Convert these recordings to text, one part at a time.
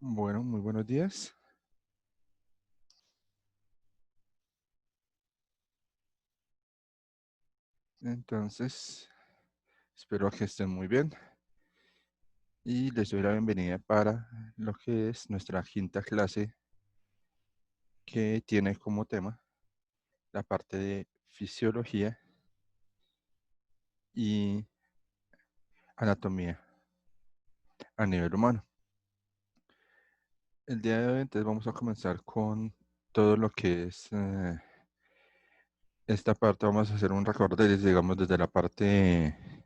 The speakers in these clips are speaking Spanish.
Bueno, muy buenos días. Entonces, espero que estén muy bien y les doy la bienvenida para lo que es nuestra quinta clase que tiene como tema la parte de fisiología y anatomía a nivel humano. El día de hoy entonces vamos a comenzar con todo lo que es esta parte. Vamos a hacer un recorrido, digamos, desde la parte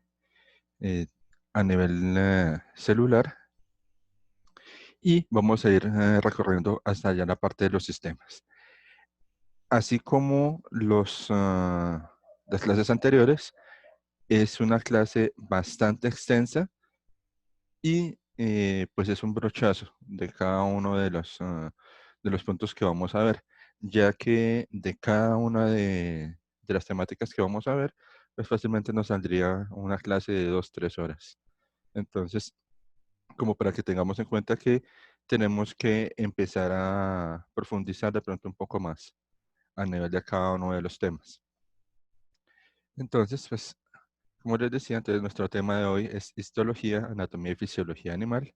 eh, a nivel celular y vamos a ir recorriendo hasta allá la parte de los sistemas. Así como las clases anteriores, es una clase bastante extensa y pues es un brochazo de cada uno de los puntos que vamos a ver, ya que de cada una de las temáticas que vamos a ver, pues fácilmente nos saldría una clase de 2, 3 horas. Entonces, como para que tengamos en cuenta que tenemos que empezar a profundizar de pronto un poco más a nivel de cada uno de los temas. Entonces, pues, como les decía, entonces nuestro tema de hoy es histología, anatomía y fisiología animal.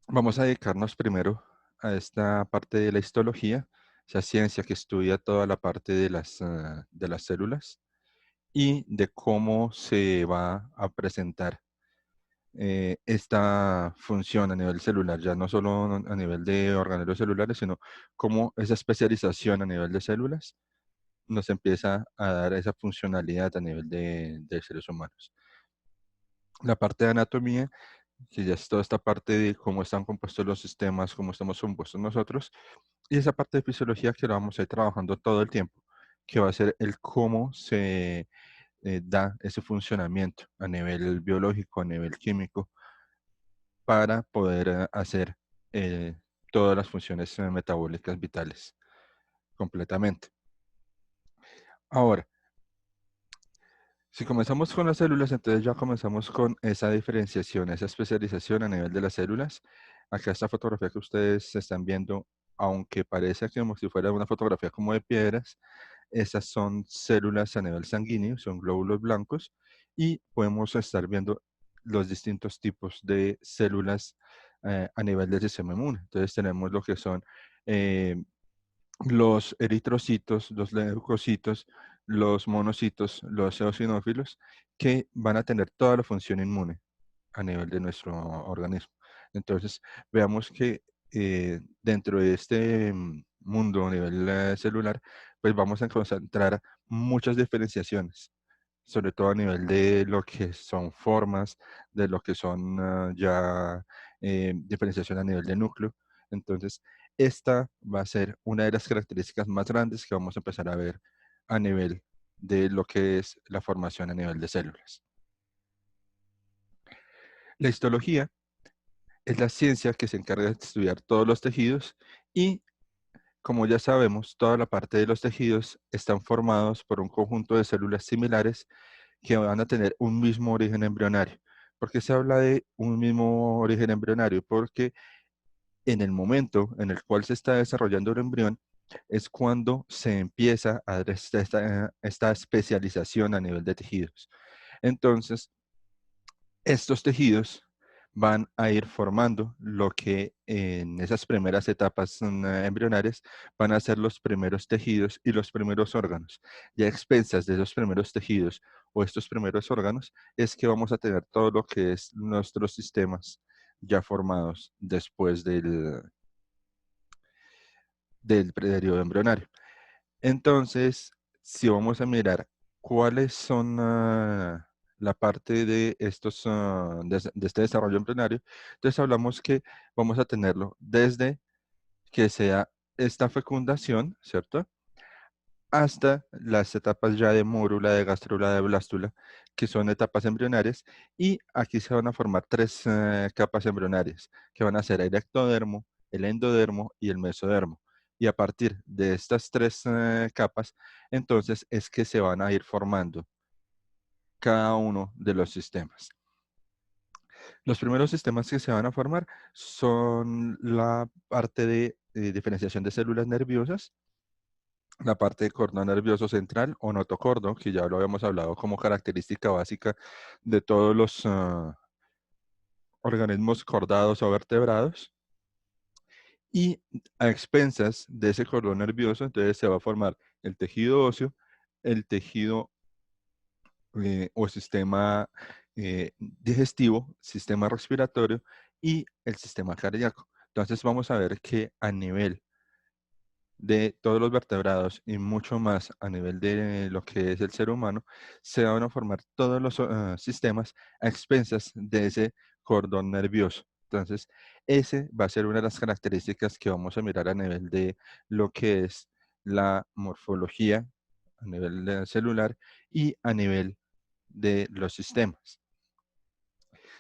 Vamos a dedicarnos primero a esta parte de la histología, esa ciencia que estudia toda la parte de las células y de cómo se va a presentar esta función a nivel celular, ya no solo a nivel de organelos celulares, sino cómo esa especialización a nivel de células nos empieza a dar esa funcionalidad a nivel de seres humanos. La parte de anatomía, que ya es toda esta parte de cómo están compuestos los sistemas, cómo estamos compuestos nosotros, y esa parte de fisiología que la vamos a ir trabajando todo el tiempo, que va a ser el cómo se da ese funcionamiento a nivel biológico, a nivel químico, para poder hacer eh, todas las funciones metabólicas vitales completamente. Ahora, si comenzamos con las células, entonces ya comenzamos con esa diferenciación, esa especialización a nivel de las células. Acá esta fotografía que ustedes están viendo, aunque parece como si fuera una fotografía como de piedras, esas son células a nivel sanguíneo, son glóbulos blancos, y podemos estar viendo los distintos tipos de células a nivel del sistema inmune. Entonces tenemos lo que son eh, los eritrocitos, los leucocitos, los monocitos, los eosinófilos, que van a tener toda la función inmune a nivel de nuestro organismo. Entonces, veamos que dentro de este mundo a nivel celular, pues vamos a encontrar muchas diferenciaciones, sobre todo a nivel de lo que son formas, de lo que son ya diferenciación a nivel de núcleo. Entonces, esta va a ser una de las características más grandes que vamos a empezar a ver a nivel de lo que es la formación a nivel de células. La histología es la ciencia que se encarga de estudiar todos los tejidos y, como ya sabemos, toda la parte de los tejidos están formados por un conjunto de células similares que van a tener un mismo origen embrionario. ¿Por qué se habla de un mismo origen embrionario? Porque en el momento en el cual se está desarrollando el embrión es cuando se empieza a dar esta especialización a nivel de tejidos. Entonces, estos tejidos van a ir formando lo que en esas primeras etapas embrionarias van a ser los primeros tejidos y los primeros órganos. Y a expensas de esos primeros tejidos o estos primeros órganos es que vamos a tener todo lo que es nuestros sistemas ya formados después del periodo embrionario. Entonces, si vamos a mirar cuáles son la parte de de este desarrollo embrionario, entonces hablamos que vamos a tenerlo desde que sea esta fecundación, ¿cierto? Hasta las etapas ya de mórula, de gastrula, de blástula, que son etapas embrionarias, y aquí se van a formar tres capas embrionarias, que van a ser el ectodermo, el endodermo y el mesodermo. Y a partir de estas tres capas, entonces es que se van a ir formando cada uno de los sistemas. Los primeros sistemas que se van a formar son la parte de diferenciación de células nerviosas, la parte de cordón nervioso central o notocordo, que ya lo habíamos hablado como característica básica de todos los organismos cordados o vertebrados. Y a expensas de ese cordón nervioso, entonces se va a formar el tejido óseo, el tejido o sistema digestivo, sistema respiratorio y el sistema cardíaco. Entonces vamos a ver que a nivel de todos los vertebrados y mucho más a nivel de lo que es el ser humano, se van a formar todos los sistemas a expensas de ese cordón nervioso. Entonces, ese va a ser una de las características que vamos a mirar a nivel de lo que es la morfología, a nivel celular y a nivel de los sistemas.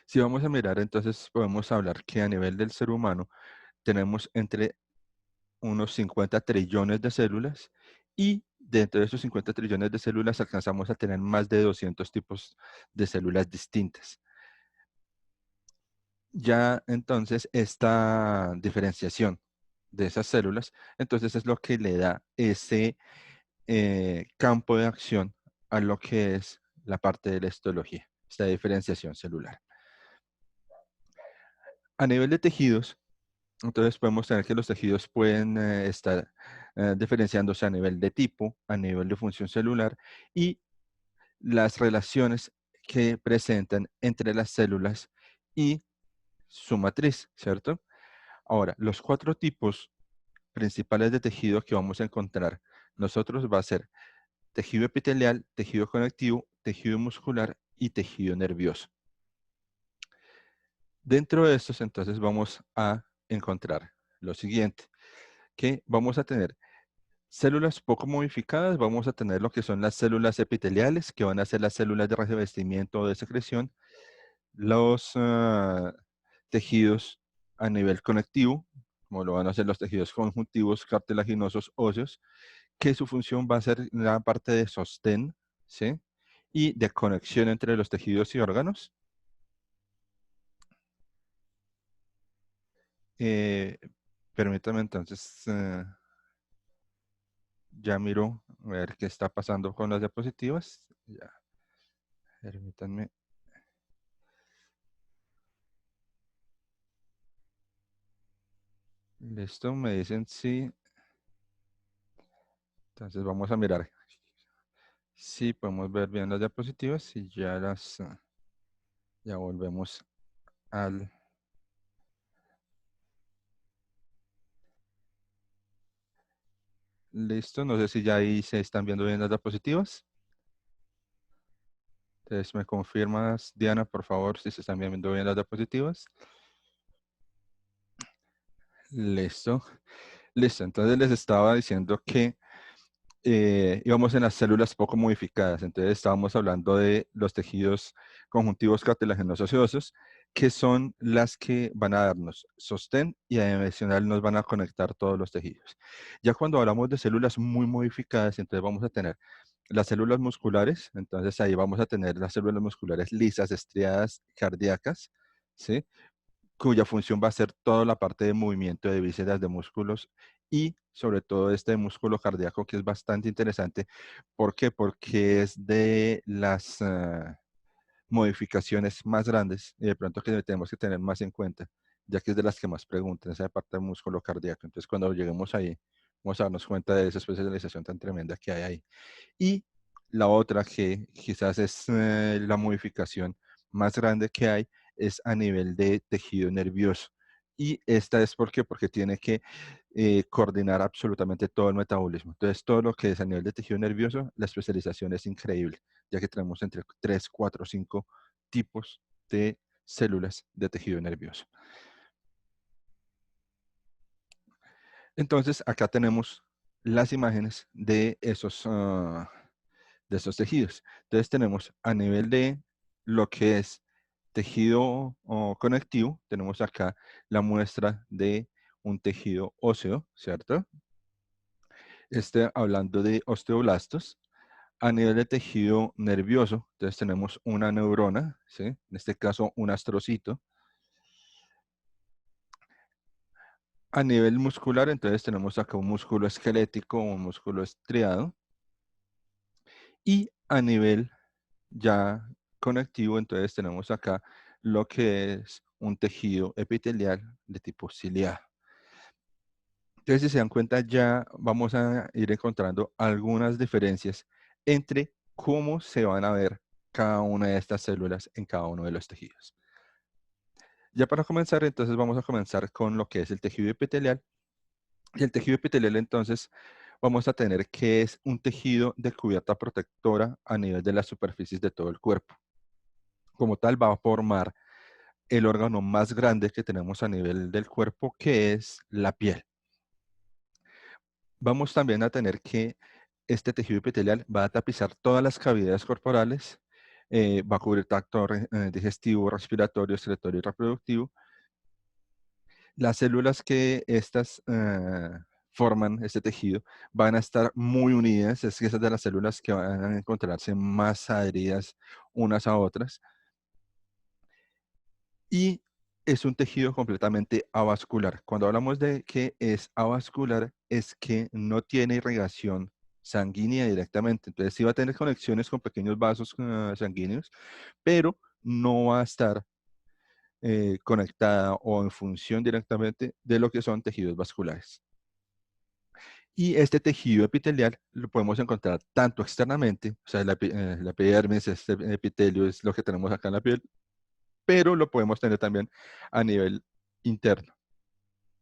Si vamos a mirar, entonces podemos hablar que a nivel del ser humano tenemos entre unos 50 trillones de células y dentro de esos 50 trillones de células alcanzamos a tener más de 200 tipos de células distintas. Ya entonces esta diferenciación de esas células, entonces es lo que le da ese campo de acción a lo que es la parte de la histología, esta diferenciación celular. A nivel de tejidos, entonces podemos tener que los tejidos pueden estar diferenciándose a nivel de tipo, a nivel de función celular y las relaciones que presentan entre las células y su matriz, ¿cierto? Ahora, los 4 tipos principales de tejido que vamos a encontrar nosotros va a ser tejido epitelial, tejido conectivo, tejido muscular y tejido nervioso. Dentro de estos, entonces, vamos a encontrar lo siguiente, que vamos a tener células poco modificadas, vamos a tener lo que son las células epiteliales, que van a ser las células de revestimiento o de secreción, los tejidos a nivel conectivo, como lo van a hacer los tejidos conjuntivos, cartilaginosos, óseos, que su función va a ser la parte de sostén, ¿sí? Y de conexión entre los tejidos y órganos. Eh, Permítame entonces, ya miro a ver qué está pasando con las diapositivas. Ya, permítanme. Listo, me dicen sí. Entonces vamos a mirar si podemos ver bien las diapositivas y ya las, ya volvemos al... Listo, no sé si ya ahí se están viendo bien las diapositivas. Entonces me confirmas, Diana, por favor, si se están viendo bien las diapositivas. Listo. Listo, entonces les estaba diciendo que íbamos en las células poco modificadas. Entonces estábamos hablando de los tejidos conjuntivos cartilaginosos y óseos, que son las que van a darnos sostén y adicional nos van a conectar todos los tejidos. Ya cuando hablamos de células muy modificadas, entonces vamos a tener las células musculares, entonces ahí vamos a tener las células musculares lisas, estriadas, cardíacas, ¿sí? Cuya función va a ser toda la parte de movimiento de vísceras, de músculos y sobre todo este músculo cardíaco que es bastante interesante. ¿Por qué? Porque es de las modificaciones más grandes y de pronto que tenemos que tener más en cuenta, ya que es de las que más preguntan, esa parte del músculo cardíaco. Entonces cuando lleguemos ahí, vamos a darnos cuenta de esa especialización tan tremenda que hay ahí. Y la otra que quizás es la modificación más grande que hay es a nivel de tejido nervioso. Y esta es porque tiene que coordinar absolutamente todo el metabolismo. Entonces, todo lo que es a nivel de tejido nervioso, la especialización es increíble, ya que tenemos entre 3, 4, 5 tipos de células de tejido nervioso. Entonces, acá tenemos las imágenes de esos tejidos. Entonces tenemos a nivel de lo que es tejido conectivo, tenemos acá la muestra de un tejido óseo, ¿cierto? Hablando de osteoblastos. A nivel de tejido nervioso, entonces tenemos una neurona, ¿sí? En este caso un astrocito. A nivel muscular, entonces tenemos acá un músculo esquelético, un músculo estriado. Y a nivel ya conectivo, entonces tenemos acá lo que es un tejido epitelial de tipo ciliado. Entonces, si se dan cuenta, ya vamos a ir encontrando algunas diferencias entre cómo se van a ver cada una de estas células en cada uno de los tejidos. Ya para comenzar, entonces vamos a comenzar con lo que es el tejido epitelial. Y el tejido epitelial, entonces, vamos a tener que es un tejido de cubierta protectora a nivel de las superficies de todo el cuerpo. Como tal, va a formar el órgano más grande que tenemos a nivel del cuerpo, que es la piel. Vamos también a tener que este tejido epitelial va a tapizar todas las cavidades corporales, va a cubrir tracto digestivo, respiratorio, excretorio y reproductivo. Las células que estas forman este tejido van a estar muy unidas, es que esas de las células que van a encontrarse más adheridas unas a otras. Y es un tejido completamente avascular. Cuando hablamos de que es avascular, es que no tiene irrigación sanguínea directamente. Entonces sí va a tener conexiones con pequeños vasos sanguíneos, pero no va a estar conectada o en función directamente de lo que son tejidos vasculares. Y este tejido epitelial lo podemos encontrar tanto externamente, o sea, la epidermis, este epitelio es lo que tenemos acá en la piel, pero lo podemos tener también a nivel interno.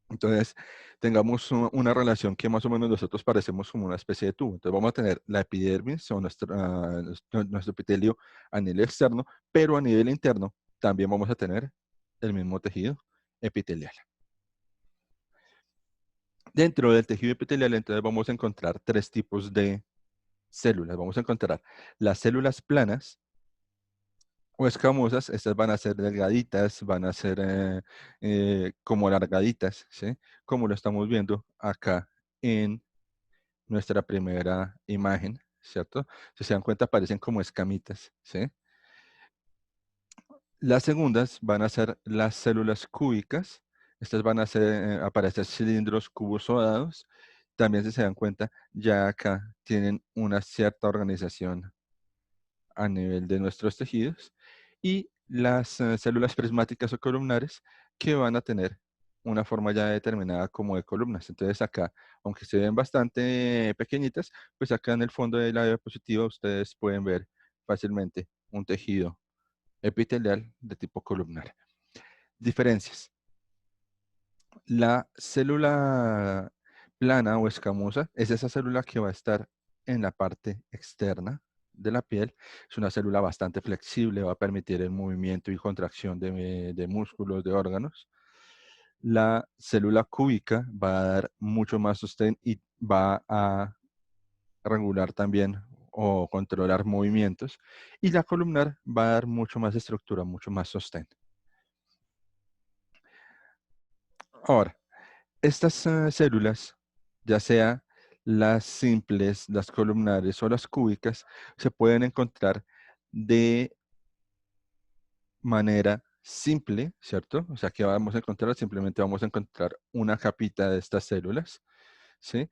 Entonces, tengamos una relación que más o menos nosotros parecemos como una especie de tubo. Entonces, vamos a tener la epidermis o nuestro epitelio a nivel externo, pero a nivel interno también vamos a tener el mismo tejido epitelial. Dentro del tejido epitelial, entonces, vamos a encontrar tres tipos de células. Vamos a encontrar las células planas o escamosas. Estas van a ser delgaditas, van a ser como alargaditas, ¿sí? Como lo estamos viendo acá en nuestra primera imagen, ¿cierto? Si se dan cuenta, parecen como escamitas, ¿sí? Las segundas van a ser las células cúbicas. Estas van a aparecer cilindros, cubos o dados. También, si se dan cuenta, ya acá tienen una cierta organización a nivel de nuestros tejidos. Y las células prismáticas o columnares que van a tener una forma ya determinada como de columnas. Entonces acá, aunque se ven bastante pequeñitas, pues acá en el fondo de la diapositiva ustedes pueden ver fácilmente un tejido epitelial de tipo columnar. Diferencias. La célula plana o escamosa es esa célula que va a estar en la parte externa de la piel. Es una célula bastante flexible, va a permitir el movimiento y contracción de músculos, de órganos. La célula cúbica va a dar mucho más sostén y va a regular también o controlar movimientos. Y la columnar va a dar mucho más estructura, mucho más sostén. Ahora, estas células, ya sea las simples, las columnares o las cúbicas, se pueden encontrar de manera simple, ¿cierto? O sea, que vamos a encontrar? Simplemente vamos a encontrar una capita de estas células, ¿sí?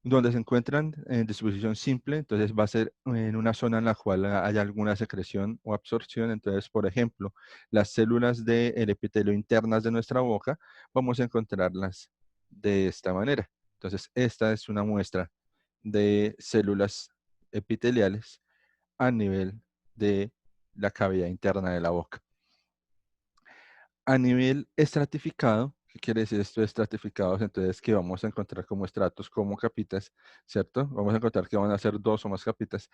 Donde se encuentran en disposición simple, entonces va a ser en una zona en la cual haya alguna secreción o absorción. Entonces, por ejemplo, las células del epitelio internas de nuestra boca, vamos a encontrarlas de esta manera. Entonces, esta es una muestra de células epiteliales a nivel de la cavidad interna de la boca. A nivel estratificado, ¿qué quiere decir esto de estratificados? Entonces, que vamos a encontrar como estratos, como capitas, ¿cierto? Vamos a encontrar que van a ser dos o más capitas.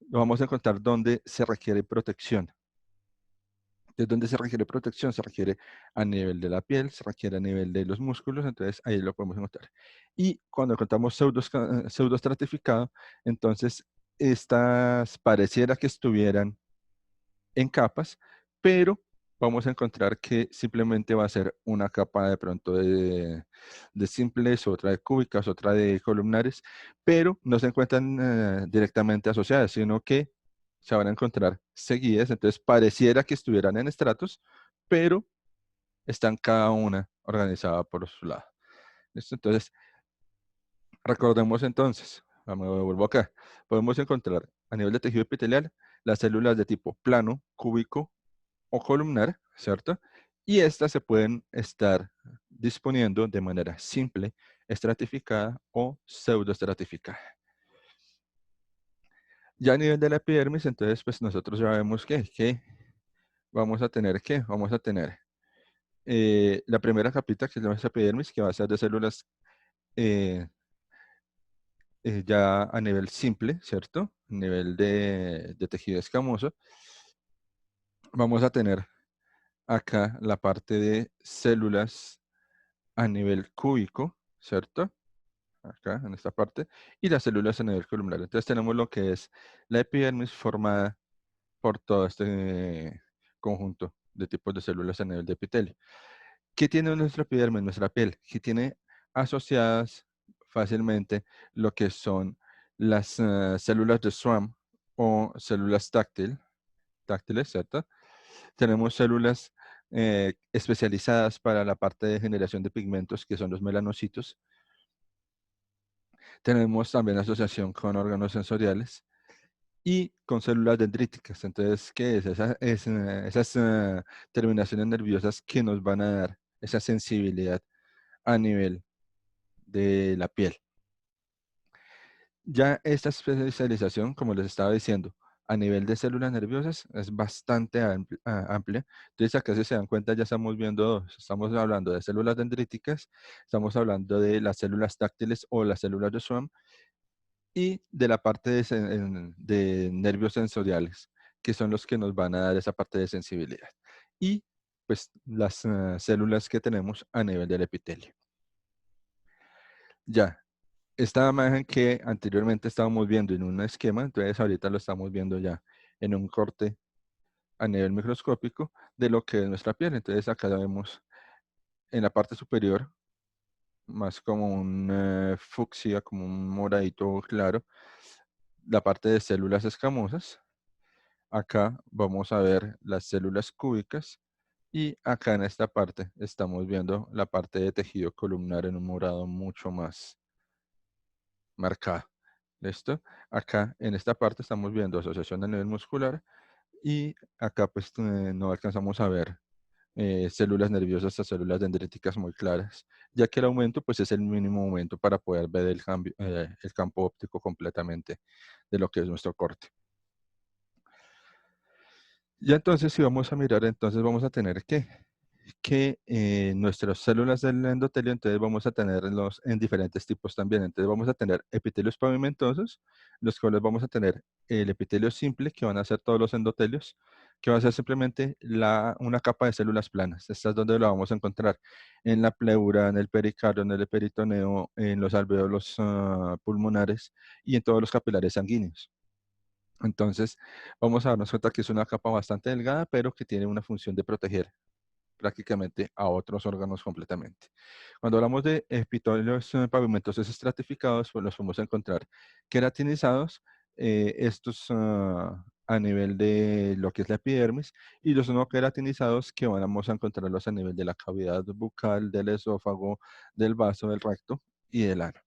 Vamos a encontrar dónde se requiere protección. Entonces, ¿dónde se requiere protección? Se requiere a nivel de la piel, se requiere a nivel de los músculos, entonces ahí lo podemos encontrar. Y cuando encontramos pseudoestratificado, entonces estas pareciera que estuvieran en capas, pero vamos a encontrar que simplemente va a ser una capa de pronto de simples, otra de cúbicas, otra de columnares, pero no se encuentran directamente asociadas, sino que se van a encontrar seguidas, entonces pareciera que estuvieran en estratos, pero están cada una organizada por su lado. ¿Listo? Entonces, recordemos entonces, me vuelvo acá, podemos encontrar a nivel de tejido epitelial las células de tipo plano, cúbico o columnar, ¿cierto? Y estas se pueden estar disponiendo de manera simple, estratificada o pseudoestratificada. Ya a nivel de la epidermis, entonces, pues nosotros ya vemos que vamos a tener, vamos a tener la primera capita, que es la epidermis, que va a ser de células eh, ya a nivel simple, ¿cierto? A nivel de tejido escamoso. Vamos a tener acá la parte de células a nivel cúbico, ¿cierto? Acá, en esta parte. Y las células a nivel columnar. Entonces tenemos lo que es la epidermis formada por todo este conjunto de tipos de células a nivel de epitelio. ¿Qué tiene nuestra epidermis, nuestra piel? Que tiene asociadas fácilmente lo que son las células de Schwann o células táctiles, ¿cierto? Tenemos células especializadas para la parte de generación de pigmentos, que son los melanocitos. Tenemos también asociación con órganos sensoriales y con células dendríticas. Entonces, ¿qué es? Esas terminaciones nerviosas que nos van a dar esa sensibilidad a nivel de la piel. Ya esta especialización, como les estaba diciendo, a nivel de células nerviosas es bastante amplia. Entonces, acá si se dan cuenta, ya estamos viendo dos. Estamos hablando de células dendríticas, estamos hablando de las células táctiles o las células de Schwann y de la parte de nervios sensoriales, que son los que nos van a dar esa parte de sensibilidad. Y pues las células que tenemos a nivel del epitelio. Ya, esta imagen que anteriormente estábamos viendo en un esquema, entonces ahorita lo estamos viendo ya en un corte a nivel microscópico de lo que es nuestra piel. Entonces acá vemos en la parte superior, más como un fucsia, como un moradito claro, la parte de células escamosas. Acá vamos a ver las células cúbicas y acá en esta parte estamos viendo la parte de tejido columnar en un morado mucho más marcado. ¿Listo? Acá en esta parte estamos viendo asociación a nivel muscular y acá pues no alcanzamos a ver células nerviosas a células dendríticas muy claras, ya que el aumento pues es el mínimo aumento para poder ver el campo óptico completamente de lo que es nuestro corte. Ya entonces, si vamos a mirar, entonces vamos a tener que nuestras células del endotelio, entonces vamos a tenerlos en diferentes tipos también. Entonces vamos a tener epitelios pavimentosos, los cuales vamos a tener el epitelio simple, que van a ser todos los endotelios, que va a ser simplemente una capa de células planas. Esta es donde lo vamos a encontrar en la pleura, en el pericardio, en el peritoneo, en los alvéolos pulmonares y en todos los capilares sanguíneos. Entonces, vamos a darnos cuenta que es una capa bastante delgada, pero que tiene una función de proteger prácticamente a otros órganos completamente. Cuando hablamos de epitelios pavimentosos estratificados, pues los podemos encontrar queratinizados, estos a nivel de lo que es la epidermis, y los no queratinizados que vamos a encontrarlos a nivel de la cavidad bucal, del esófago, del vaso, del recto y del ano.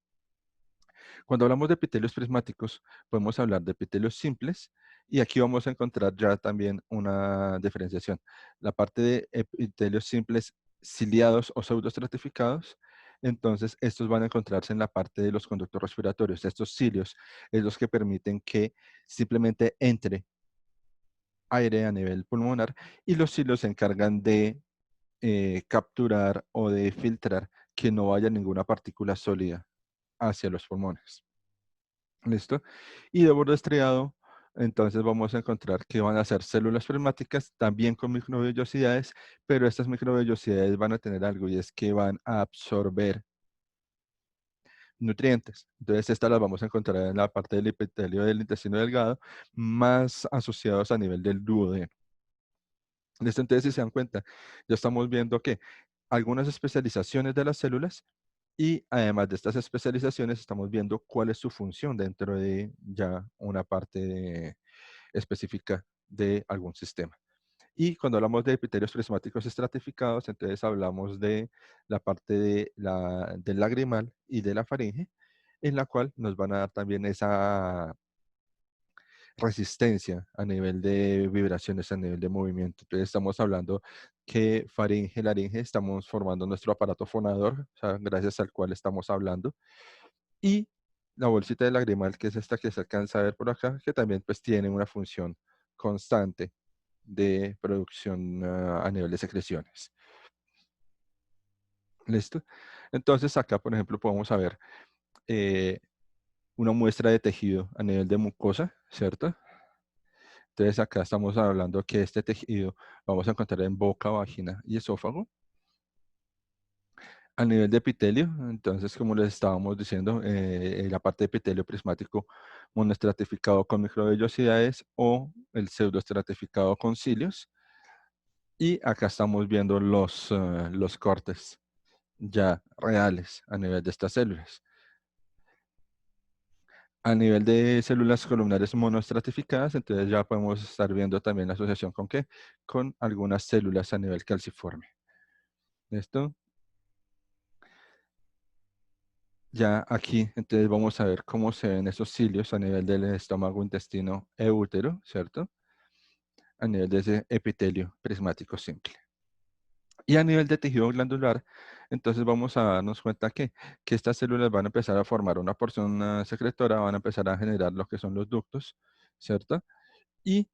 Cuando hablamos de epitelios prismáticos, podemos hablar de epitelios simples y aquí vamos a encontrar ya también una diferenciación. La parte de epitelios simples ciliados o pseudoestratificados, entonces estos van a encontrarse en la parte de los conductos respiratorios. Estos cilios es los que permiten que simplemente entre aire a nivel pulmonar y los cilios se encargan de capturar o de filtrar que no vaya ninguna partícula sólida hacia los pulmones. ¿Listo? Y de borde estriado, entonces vamos a encontrar que van a ser células prismáticas, también con microvellosidades, pero estas microvellosidades van a tener algo y es que van a absorber nutrientes. Entonces estas las vamos a encontrar en la parte del epitelio del intestino delgado, más asociados a nivel del duodeno. ¿Listo? Entonces, si se dan cuenta, ya estamos viendo que algunas especializaciones de las células y además de estas especializaciones, estamos viendo cuál es su función dentro de ya una parte específica de algún sistema. Y cuando hablamos de epitelios prismáticos estratificados, entonces hablamos de la parte del lagrimal y de la faringe, en la cual nos van a dar también esa resistencia a nivel de vibraciones, a nivel de movimiento. Entonces estamos hablando que faringe, laringe, estamos formando nuestro aparato fonador, o sea, gracias al cual estamos hablando. Y la bolsita de lagrimal, que es esta que se alcanza a ver por acá, que también pues tiene una función constante de producción a nivel de secreciones. ¿Listo? Entonces acá, por ejemplo, podemos ver una muestra de tejido a nivel de mucosa, ¿cierto? Entonces acá estamos hablando que este tejido vamos a encontrar en boca, vagina y esófago. A nivel de epitelio, entonces como les estábamos diciendo, la parte de epitelio prismático monoestratificado con microvellosidades o el pseudoestratificado con cilios. Y acá estamos viendo los cortes ya reales a nivel de estas células. A nivel de células columnares monoestratificadas, entonces ya podemos estar viendo también la asociación con ¿qué? Con algunas células a nivel calciforme. ¿Listo? Ya aquí, entonces vamos a ver cómo se ven esos cilios a nivel del estómago, intestino e útero, ¿cierto? A nivel de ese epitelio prismático simple. Y a nivel de tejido glandular, entonces vamos a darnos cuenta que estas células van a empezar a formar una porción secretora, van a empezar a generar lo que son los ductos, ¿cierto? Y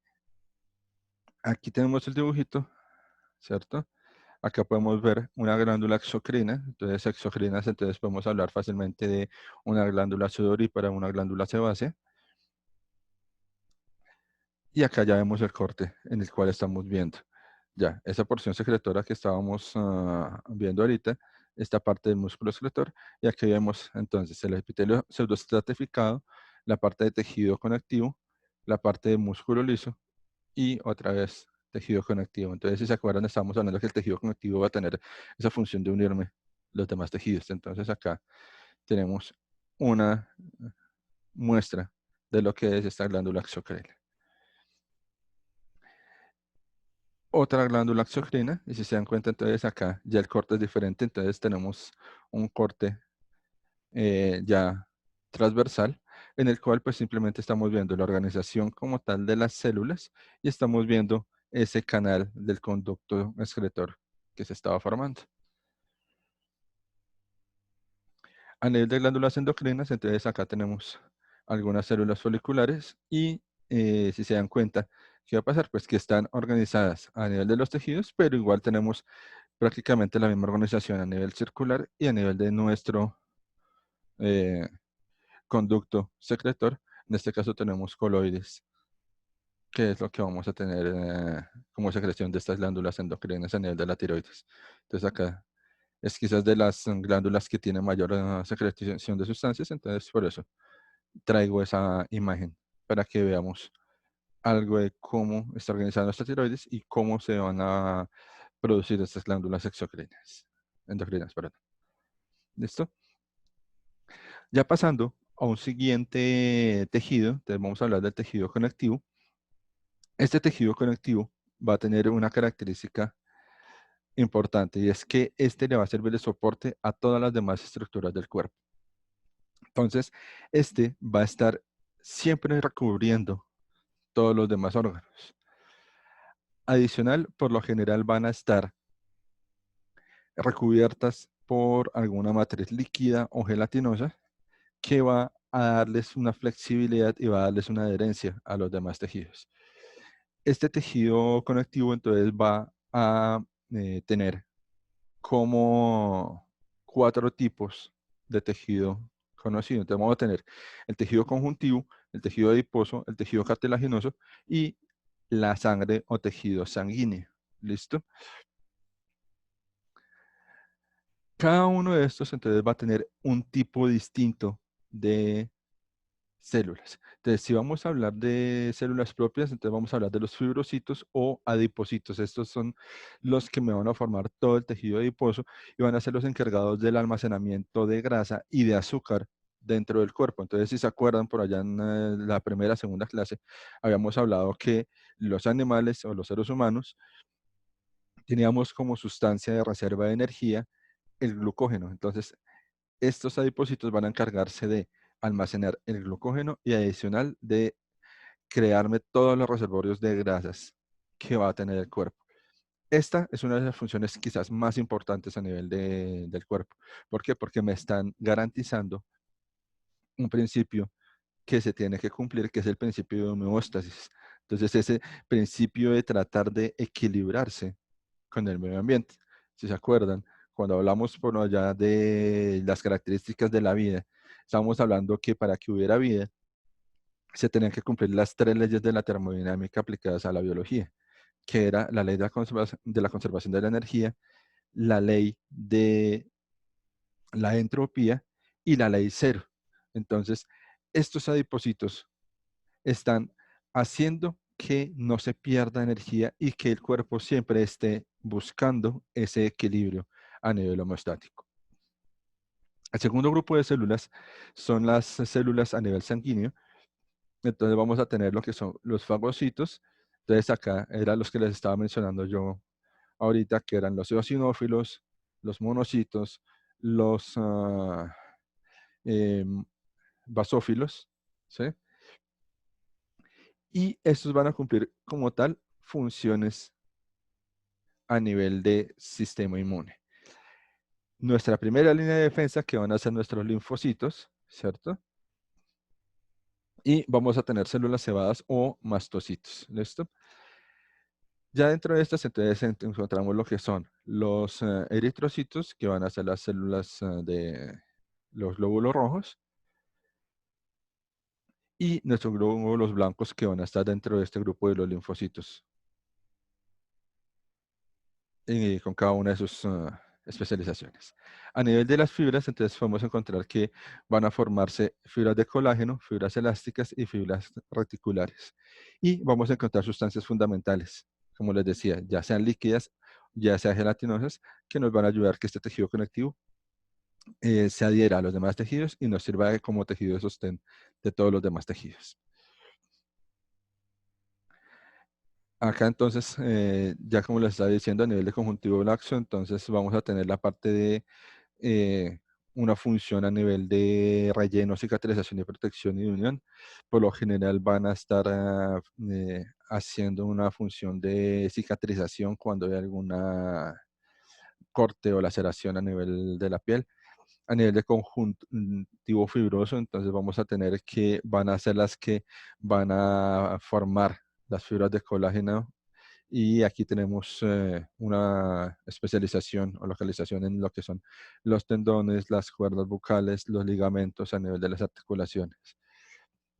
aquí tenemos el dibujito, ¿cierto? Acá podemos ver una glándula exocrina, entonces exocrinas, entonces podemos hablar fácilmente de una glándula sudorípara, una glándula sebácea. Y acá ya vemos el corte en el cual estamos viendo. Ya, esa porción secretora que estábamos viendo ahorita, esta parte del músculo secretor, y aquí vemos entonces el epitelio pseudoestratificado, la parte de tejido conectivo, la parte de músculo liso y otra vez tejido conectivo. Entonces, si se acuerdan, estamos hablando que el tejido conectivo va a tener esa función de unirme los demás tejidos. Entonces, acá tenemos una muestra de lo que es esta glándula exocrina. Otra glándula exocrina, y si se dan cuenta, entonces acá ya el corte es diferente, entonces tenemos un corte ya transversal, en el cual pues simplemente estamos viendo la organización como tal de las células y estamos viendo ese canal del conducto excretor que se estaba formando. A nivel de glándulas endocrinas, entonces acá tenemos algunas células foliculares y si se dan cuenta, ¿qué va a pasar? Pues que están organizadas a nivel de los tejidos, pero igual tenemos prácticamente la misma organización a nivel circular y a nivel de nuestro eh, conducto secretor. En este caso tenemos coloides, que es lo que vamos a tener como secreción de estas glándulas endocrinas a nivel de la tiroides. Entonces acá es quizás de las glándulas que tienen mayor secreción de sustancias, entonces por eso traigo esa imagen para que veamos algo de cómo está organizada nuestra tiroides y cómo se van a producir estas glándulas endocrinas, perdón. ¿Listo? Ya pasando a un siguiente tejido, entonces vamos a hablar del tejido conectivo. Este tejido conectivo va a tener una característica importante y es que este le va a servir de soporte a todas las demás estructuras del cuerpo. Entonces, este va a estar siempre recubriendo todos los demás órganos. Adicional, por lo general van a estar recubiertas por alguna matriz líquida o gelatinosa que va a darles una flexibilidad y va a darles una adherencia a los demás tejidos. Este tejido conectivo entonces va a tener como 4 tipos de tejido conocido. Entonces vamos a tener el tejido conjuntivo, el tejido adiposo, el tejido cartilaginoso y la sangre o tejido sanguíneo. ¿Listo? Cada uno de estos entonces va a tener un tipo distinto de células. Entonces, si vamos a hablar de células propias, entonces vamos a hablar de los fibrocitos o adipocitos. Estos son los que me van a formar todo el tejido adiposo y van a ser los encargados del almacenamiento de grasa y de azúcar dentro del cuerpo. Entonces, si se acuerdan, por allá en la primera, segunda clase, habíamos hablado que los animales o los seres humanos teníamos como sustancia de reserva de energía el glucógeno. Entonces, estos adipocitos van a encargarse de almacenar el glucógeno y adicional de crearme todos los reservorios de grasas que va a tener el cuerpo. Esta es una de las funciones quizás más importantes a nivel del cuerpo. ¿Por qué? Porque me están garantizando un principio que se tiene que cumplir, que es el principio de homeostasis. Entonces, ese principio de tratar de equilibrarse con el medio ambiente. Si se acuerdan, cuando hablamos por allá de las características de la vida, estábamos hablando que para que hubiera vida, se tenían que cumplir las tres leyes de la termodinámica aplicadas a la biología, que era la ley de la conservación de la energía, la ley de la entropía y la ley cero. Entonces, estos adipocitos están haciendo que no se pierda energía y que el cuerpo siempre esté buscando ese equilibrio a nivel homeostático. El segundo grupo de células son las células a nivel sanguíneo. Entonces vamos a tener lo que son los fagocitos. Entonces acá eran los que les estaba mencionando yo ahorita, que eran los eosinófilos, los monocitos, los em, basófilos, ¿sí? Y estos van a cumplir como tal funciones a nivel de sistema inmune. Nuestra primera línea de defensa, que van a ser nuestros linfocitos, ¿cierto? Y vamos a tener células cebadas o mastocitos, ¿listo? Ya dentro de estas, entonces encontramos lo que son los eritrocitos, que van a ser las células de los glóbulos rojos, y nuestros glóbulos blancos, que van a estar dentro de este grupo de los linfocitos, y con cada una de sus especializaciones. A nivel de las fibras, entonces podemos encontrar que van a formarse fibras de colágeno, fibras elásticas y fibras reticulares. Y vamos a encontrar sustancias fundamentales, como les decía, ya sean líquidas, ya sean gelatinosas, que nos van a ayudar que este tejido conectivo se adhiera a los demás tejidos y nos sirva como tejido de sostén de todos los demás tejidos. Acá entonces, ya como les estaba diciendo, a nivel de conjuntivo laxo, entonces vamos a tener la parte de una función a nivel de relleno, cicatrización y protección y de unión. Por lo general van a estar haciendo una función de cicatrización cuando hay alguna corte o laceración a nivel de la piel. A nivel de conjuntivo fibroso, entonces vamos a tener que van a ser las que van a formar las fibras de colágeno, y aquí tenemos una especialización o localización en lo que son los tendones, las cuerdas bucales, los ligamentos a nivel de las articulaciones.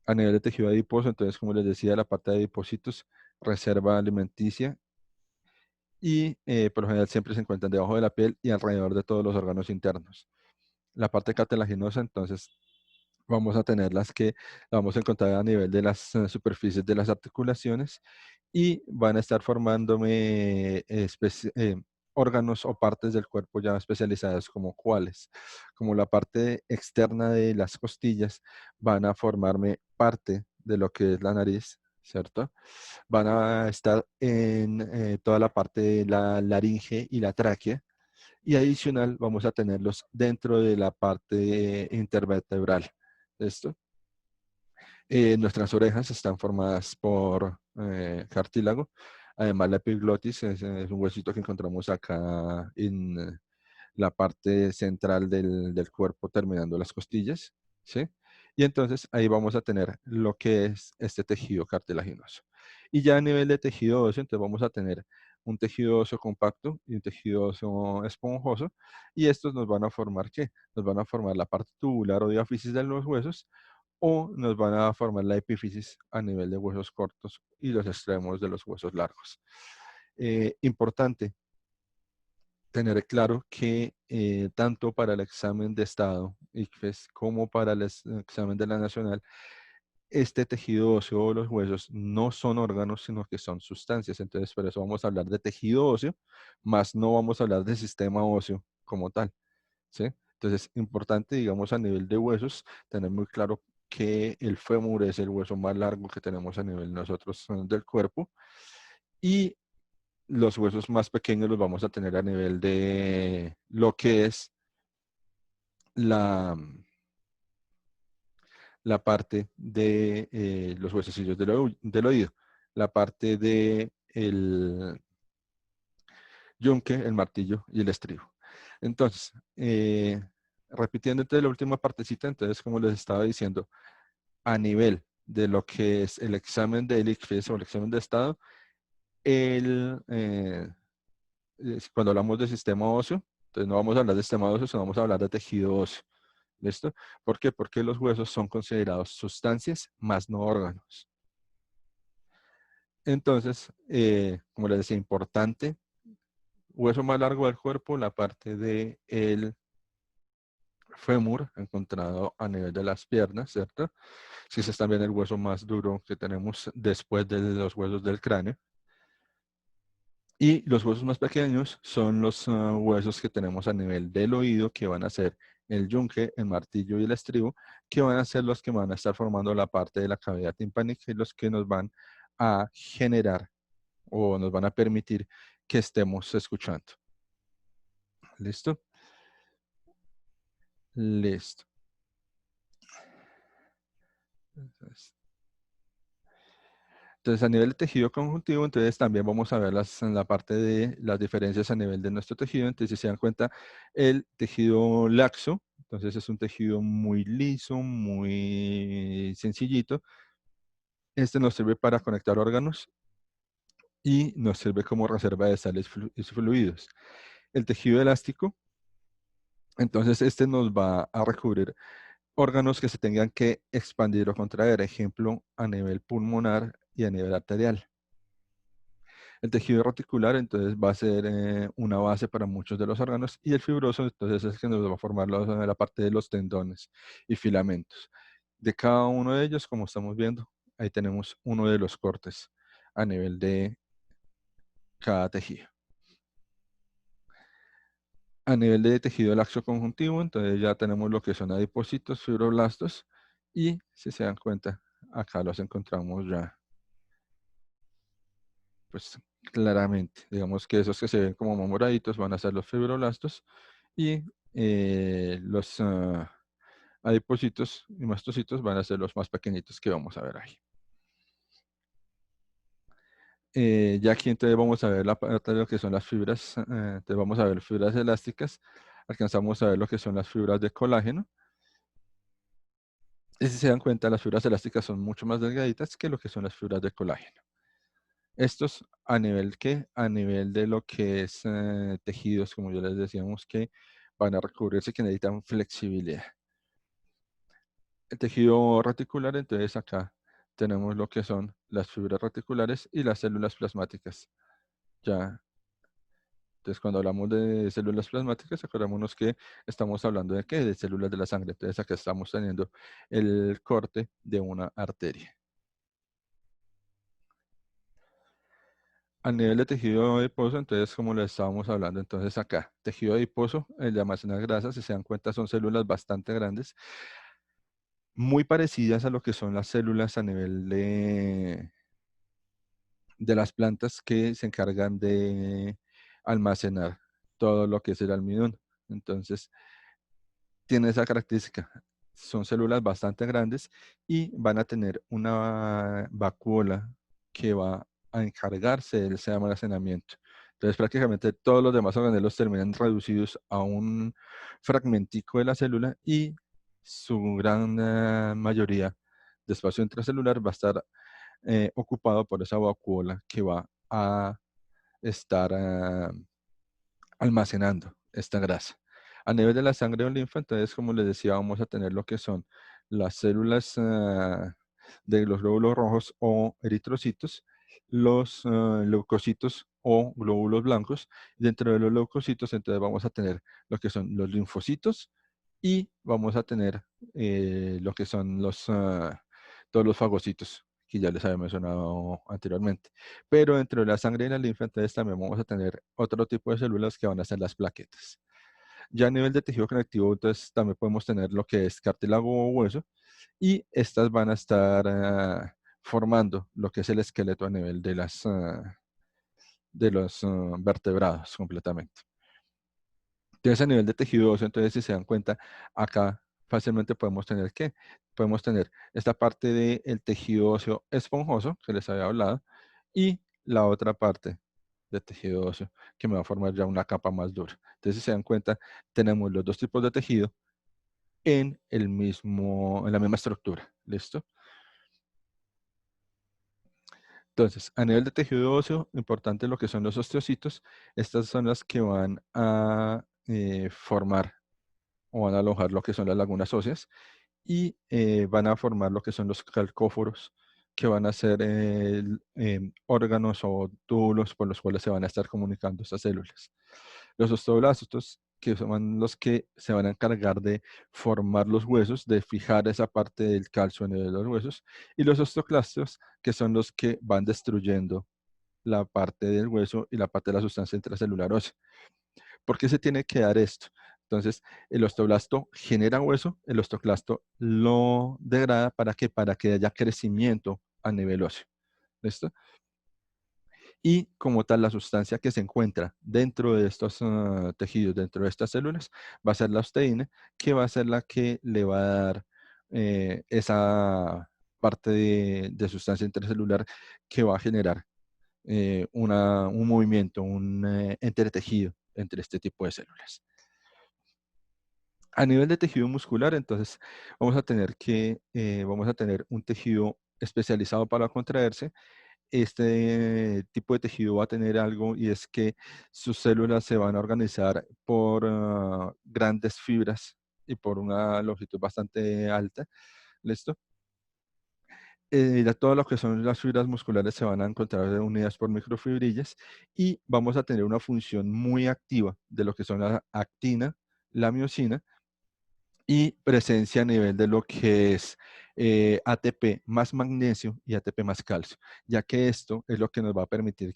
A nivel de tejido adiposo, entonces, como les decía, la parte de adipocitos, reserva alimenticia, y por lo general siempre se encuentran debajo de la piel y alrededor de todos los órganos internos. La parte cartilaginosa, entonces, vamos a tener las que vamos a encontrar a nivel de las superficies de las articulaciones, y van a estar formándome órganos o partes del cuerpo ya especializadas, como cuáles, como la parte externa de las costillas, van a formarme parte de lo que es la nariz, ¿cierto? Van a estar en toda la parte de la laringe y la tráquea, y adicional vamos a tenerlos dentro de la parte intervertebral. ¿Esto? Nuestras orejas están formadas por cartílago. Además, la epiglotis es un huesito que encontramos acá en la parte central del cuerpo, terminando las costillas, ¿sí? Y entonces ahí vamos a tener lo que es este tejido cartilaginoso. Y ya a nivel de tejido óseo, entonces vamos a tener un tejido óseo compacto y un tejido óseo esponjoso, y estos nos van a formar, ¿qué? Nos van a formar la parte tubular o diáfisis de los huesos, o nos van a formar la epífisis a nivel de huesos cortos y los extremos de los huesos largos. Importante tener claro que tanto para el examen de estado ICFES como para el examen de la nacional, este tejido óseo o los huesos no son órganos, sino que son sustancias. Entonces, por eso vamos a hablar de tejido óseo, más no vamos a hablar de sistema óseo como tal, ¿sí? Entonces, importante, digamos, a nivel de huesos, tener muy claro que el fémur es el hueso más largo que tenemos a nivel nosotros del cuerpo y los huesos más pequeños los vamos a tener a nivel de lo que es la, la parte de los huesecillos del oído, la parte de el yunque, el martillo y el estribo. Entonces, repitiendo entonces la última partecita, entonces como les estaba diciendo, a nivel de lo que es el examen del ICFES o el examen de estado, el, cuando hablamos de sistema óseo, entonces no vamos a hablar de sistema óseo, sino vamos a hablar de tejido óseo. ¿Listo? ¿Por qué? Porque los huesos son considerados sustancias más no órganos. Entonces, como les decía, importante, hueso más largo del cuerpo, la parte del fémur encontrado a nivel de las piernas, ¿cierto? Si es también el hueso más duro que tenemos después de los huesos del cráneo. Y los huesos más pequeños son los huesos que tenemos a nivel del oído, que van a ser el yunque, el martillo y el estribo, que van a ser los que van a estar formando la parte de la cavidad timpánica y los que nos van a generar o nos van a permitir que estemos escuchando. ¿Listo? Listo. Entonces, a nivel de tejido conjuntivo, entonces también vamos a ver en la parte de las diferencias a nivel de nuestro tejido. Entonces, si se dan cuenta, el tejido laxo, entonces es un tejido muy liso, muy sencillito. Este nos sirve para conectar órganos y nos sirve como reserva de sales y fluidos. El tejido elástico, entonces este nos va a recubrir órganos que se tengan que expandir o contraer, ejemplo, a nivel pulmonar y a nivel arterial. El tejido reticular entonces va a ser una base para muchos de los órganos y el fibroso entonces es el que nos va a formar la parte de los tendones y filamentos. De cada uno de ellos, como estamos viendo, ahí tenemos uno de los cortes a nivel de cada tejido. A nivel de tejido laxo conjuntivo, entonces ya tenemos lo que son adipocitos, fibroblastos y si se dan cuenta, acá los encontramos ya pues claramente. Digamos que esos que se ven como moraditos van a ser los fibroblastos y los adipocitos y mastocitos van a ser los más pequeñitos que vamos a ver ahí. Ya aquí entonces vamos a ver la parte de lo que son las fibras, entonces vamos a ver fibras elásticas, alcanzamos a ver lo que son las fibras de colágeno. Y si se dan cuenta, las fibras elásticas son mucho más delgaditas que lo que son las fibras de colágeno. Estos a nivel que, a nivel de lo que es tejidos, como ya les decíamos, que van a recubrirse, que necesitan flexibilidad. El tejido reticular, entonces acá tenemos lo que son las fibras reticulares y las células plasmáticas. Ya, entonces cuando hablamos de células plasmáticas, acordémonos que estamos hablando de qué, de células de la sangre. Entonces acá estamos teniendo el corte de una arteria. A nivel de tejido adiposo, entonces como le estábamos hablando, entonces acá, tejido adiposo, el de almacenar grasas, si se dan cuenta, son células bastante grandes, muy parecidas a lo que son las células a nivel de las plantas que se encargan de almacenar todo lo que es el almidón. Entonces, tiene esa característica. Son células bastante grandes y van a tener una vacuola que va a encargarse de ese almacenamiento. Entonces, prácticamente todos los demás organelos terminan reducidos a un fragmentico de la célula y su gran mayoría de espacio intracelular va a estar ocupado por esa vacuola que va a estar almacenando esta grasa. A nivel de la sangre o linfa, entonces, como les decía, vamos a tener lo que son las células de los glóbulos rojos o eritrocitos, los leucocitos o glóbulos blancos. Dentro de los leucocitos, entonces, vamos a tener lo que son los linfocitos y vamos a tener lo que son todos los fagocitos que ya les había mencionado anteriormente. Pero dentro de la sangre y la linfa, entonces también vamos a tener otro tipo de células que van a ser las plaquetas. Ya a nivel de tejido conectivo, entonces también podemos tener lo que es cartílago o hueso, y estas van a estar formando lo que es el esqueleto a nivel de los vertebrados completamente. Entonces, a nivel de tejido óseo, entonces, si se dan cuenta, acá fácilmente podemos tener ¿qué? Podemos tener esta parte del tejido óseo esponjoso, que les había hablado, y la otra parte de tejido óseo, que me va a formar ya una capa más dura. Entonces, si se dan cuenta, tenemos los dos tipos de tejido en en la misma estructura. ¿Listo? Entonces, a nivel de tejido óseo, importante lo que son los osteocitos. Estas son las que van a formar o van a alojar lo que son las lagunas óseas, y van a formar lo que son los calcóforos, que van a ser órganos o túbulos por los cuales se van a estar comunicando estas células. Los osteoblastos, que son los que se van a encargar de formar los huesos, de fijar esa parte del calcio en los huesos, y los osteoclastos, que son los que van destruyendo la parte del hueso y la parte de la sustancia intracelular ósea. ¿Por qué se tiene que dar esto? Entonces, el osteoblasto genera hueso, el osteoclasto lo degrada ¿para qué? Para que haya crecimiento a nivel óseo. ¿Listo? Y como tal, la sustancia que se encuentra dentro de estos tejidos, dentro de estas células, va a ser la osteína, que va a ser la que le va a dar esa parte de sustancia intracelular que va a generar un movimiento, un entretejido entre este tipo de células. A nivel de tejido muscular, entonces, vamos a tener un tejido especializado para contraerse. Este tipo de tejido va a tener algo, y es que sus células se van a organizar por grandes fibras y por una longitud bastante alta. ¿Listo? Ya todo lo que son las fibras musculares se van a encontrar unidas por microfibrillas, y vamos a tener una función muy activa de lo que son la actina, la miosina, y presencia a nivel de lo que es ATP más magnesio y ATP más calcio, ya que esto es lo que nos va a permitir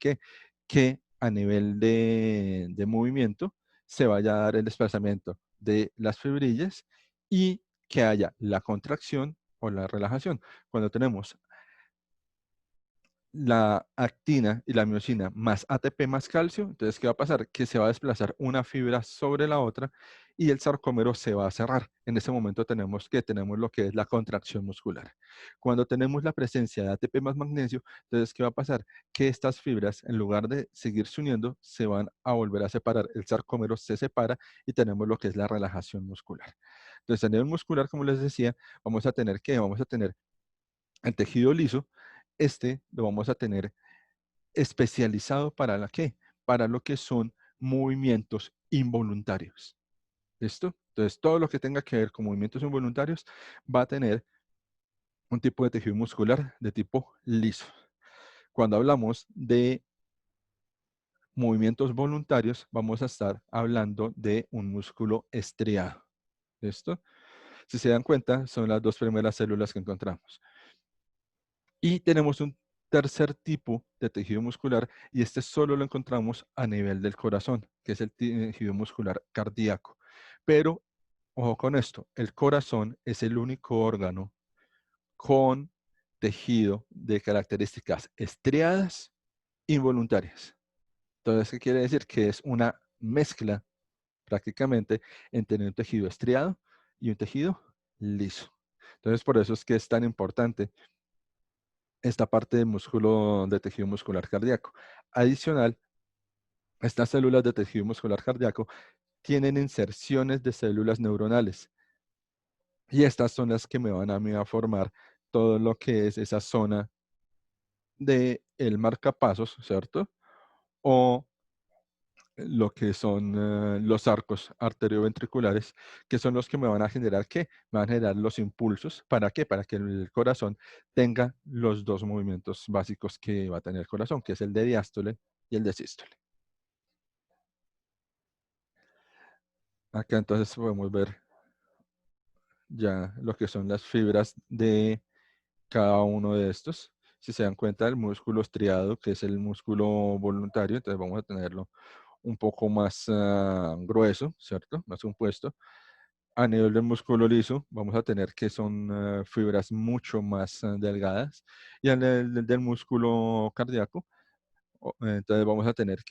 que a nivel de movimiento se vaya a dar el desplazamiento de las fibrillas, y que haya la contracción o la relajación. Cuando tenemos la actina y la miosina más ATP más calcio, entonces, ¿qué va a pasar? Que se va a desplazar una fibra sobre la otra, y el sarcómero se va a cerrar. En ese momento tenemos lo que es la contracción muscular. Cuando tenemos la presencia de ATP más magnesio, entonces, ¿qué va a pasar? Que estas fibras, en lugar de seguirse uniendo, se van a volver a separar. El sarcómero se separa, y tenemos lo que es la relajación muscular. Entonces, a nivel muscular, como les decía, vamos a tener el tejido liso. Este lo vamos a tener especializado para la qué? Para lo que son movimientos involuntarios. ¿Listo? Entonces, todo lo que tenga que ver con movimientos involuntarios va a tener un tipo de tejido muscular de tipo liso. Cuando hablamos de movimientos voluntarios, vamos a estar hablando de un músculo estriado. ¿Listo? Si se dan cuenta, son las dos primeras células que encontramos. Y tenemos un tercer tipo de tejido muscular, y este solo lo encontramos a nivel del corazón, que es el tejido muscular cardíaco. Pero, ojo con esto, el corazón es el único órgano con tejido de características estriadas involuntarias. Entonces, ¿qué quiere decir? Que es una mezcla prácticamente entre un tejido estriado y un tejido liso. Entonces, por eso es que es tan importante esta parte de músculo de tejido muscular cardíaco. Adicional, estas células de tejido muscular cardíaco tienen inserciones de células neuronales, y estas son las que me van a mí a formar todo lo que es esa zona de el marcapasos, ¿cierto? O lo que son los arcos arterioventriculares, que son los que me van a generar ¿qué? Me van a generar los impulsos. ¿Para qué? Para que el corazón tenga los dos movimientos básicos que va a tener el corazón, que es el de diástole y el de sístole. Acá entonces podemos ver ya lo que son las fibras de cada uno de estos. Si se dan cuenta, el músculo estriado, que es el músculo voluntario, entonces vamos a tenerlo un poco más grueso, ¿cierto? Más compuesto. A nivel del músculo liso, vamos a tener que son fibras mucho más delgadas. Y a nivel del músculo cardíaco, entonces vamos a tener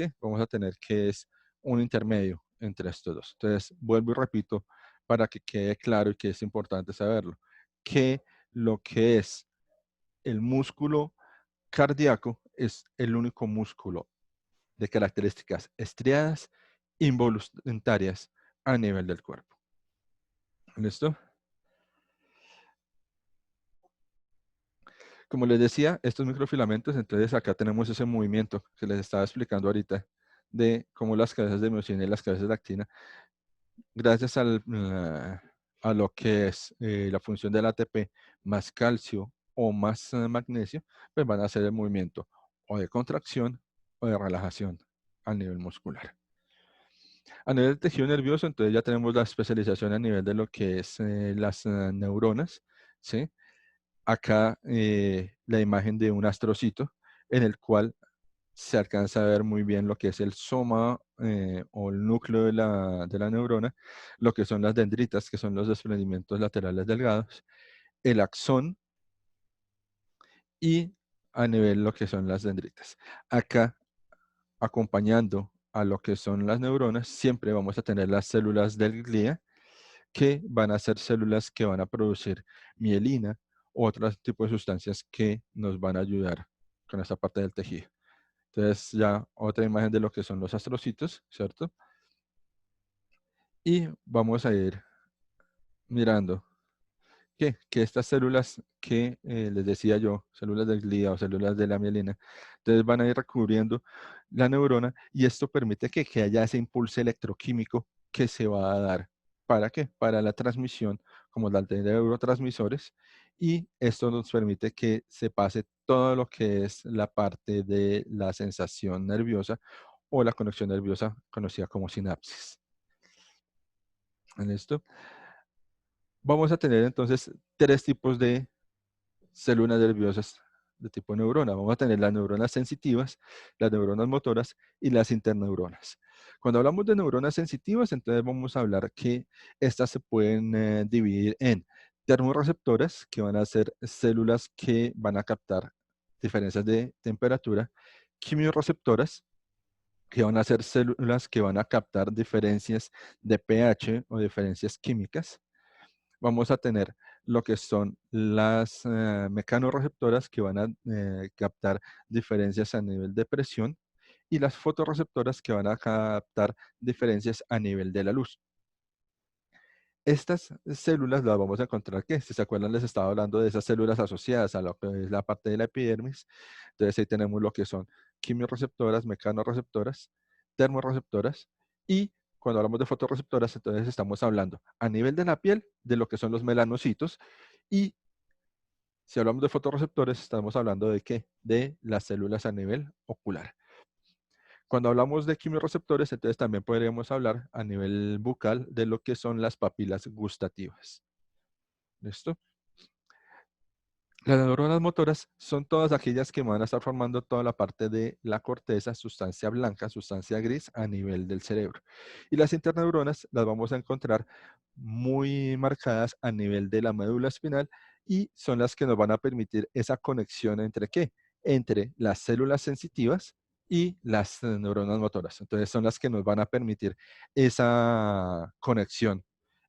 que, es un intermedio entre estos dos. Entonces, vuelvo y repito para que quede claro y que es importante saberlo, que lo que es el músculo cardíaco es el único músculo de características estriadas involuntarias a nivel del cuerpo. ¿Listo? Como les decía, estos microfilamentos, entonces acá tenemos ese movimiento que les estaba explicando ahorita de cómo las cabezas de miocina y las cabezas de actina, gracias a lo que es la función del ATP más calcio o más magnesio, pues van a hacer el movimiento o de contracción o de relajación a nivel muscular. A nivel del tejido nervioso, entonces ya tenemos la especialización a nivel de lo que es las neuronas, ¿sí? Acá la imagen de un astrocito en el cual se alcanza a ver muy bien lo que es el soma o el núcleo de la neurona, lo que son las dendritas, que son los desprendimientos laterales delgados, el axón y a nivel lo que son las dendritas. Acá, acompañando a lo que son las neuronas, siempre vamos a tener las células del glía, que van a ser células que van a producir mielina u otros tipos de sustancias que nos van a ayudar con esta parte del tejido. Entonces ya otra imagen de lo que son los astrocitos, ¿cierto? Y vamos a ir mirando que estas células que les decía yo, células del glía o células de la mielina, entonces van a ir recubriendo la neurona y esto permite que haya ese impulso electroquímico que se va a dar. ¿Para qué? Para la transmisión como tal de neurotransmisores, y esto nos permite que se pase todo lo que es la parte de la sensación nerviosa o la conexión nerviosa conocida como sinapsis. En esto vamos a tener entonces tres tipos de células nerviosas de tipo neurona. Vamos a tener las neuronas sensitivas, las neuronas motoras y las interneuronas. Cuando hablamos de neuronas sensitivas, entonces vamos a hablar que estas se pueden dividir en termorreceptoras, que van a ser células que van a captar diferencias de temperatura, quimiorreceptoras, que van a ser células que van a captar diferencias de pH o diferencias químicas. Vamos a tener lo que son las mecanorreceptoras, que van a captar diferencias a nivel de presión, y las fotorreceptoras, que van a captar diferencias a nivel de la luz. Estas células las vamos a encontrar que, si se acuerdan, les estaba hablando de esas células asociadas a lo que es la parte de la epidermis. Entonces ahí tenemos lo que son quimiorreceptoras, mecanorreceptoras, termorreceptoras, y cuando hablamos de fotorreceptoras, entonces estamos hablando a nivel de la piel de lo que son los melanocitos, y si hablamos de fotorreceptores, estamos hablando de qué? De las células a nivel ocular. Cuando hablamos de quimiorreceptores, entonces también podríamos hablar a nivel bucal de lo que son las papilas gustativas. ¿Listo? Las neuronas motoras son todas aquellas que van a estar formando toda la parte de la corteza, sustancia blanca, sustancia gris a nivel del cerebro. Y las interneuronas las vamos a encontrar muy marcadas a nivel de la médula espinal, y son las que nos van a permitir esa conexión entre ¿qué? Entre las células sensitivas y las neuronas motoras. Entonces son las que nos van a permitir esa conexión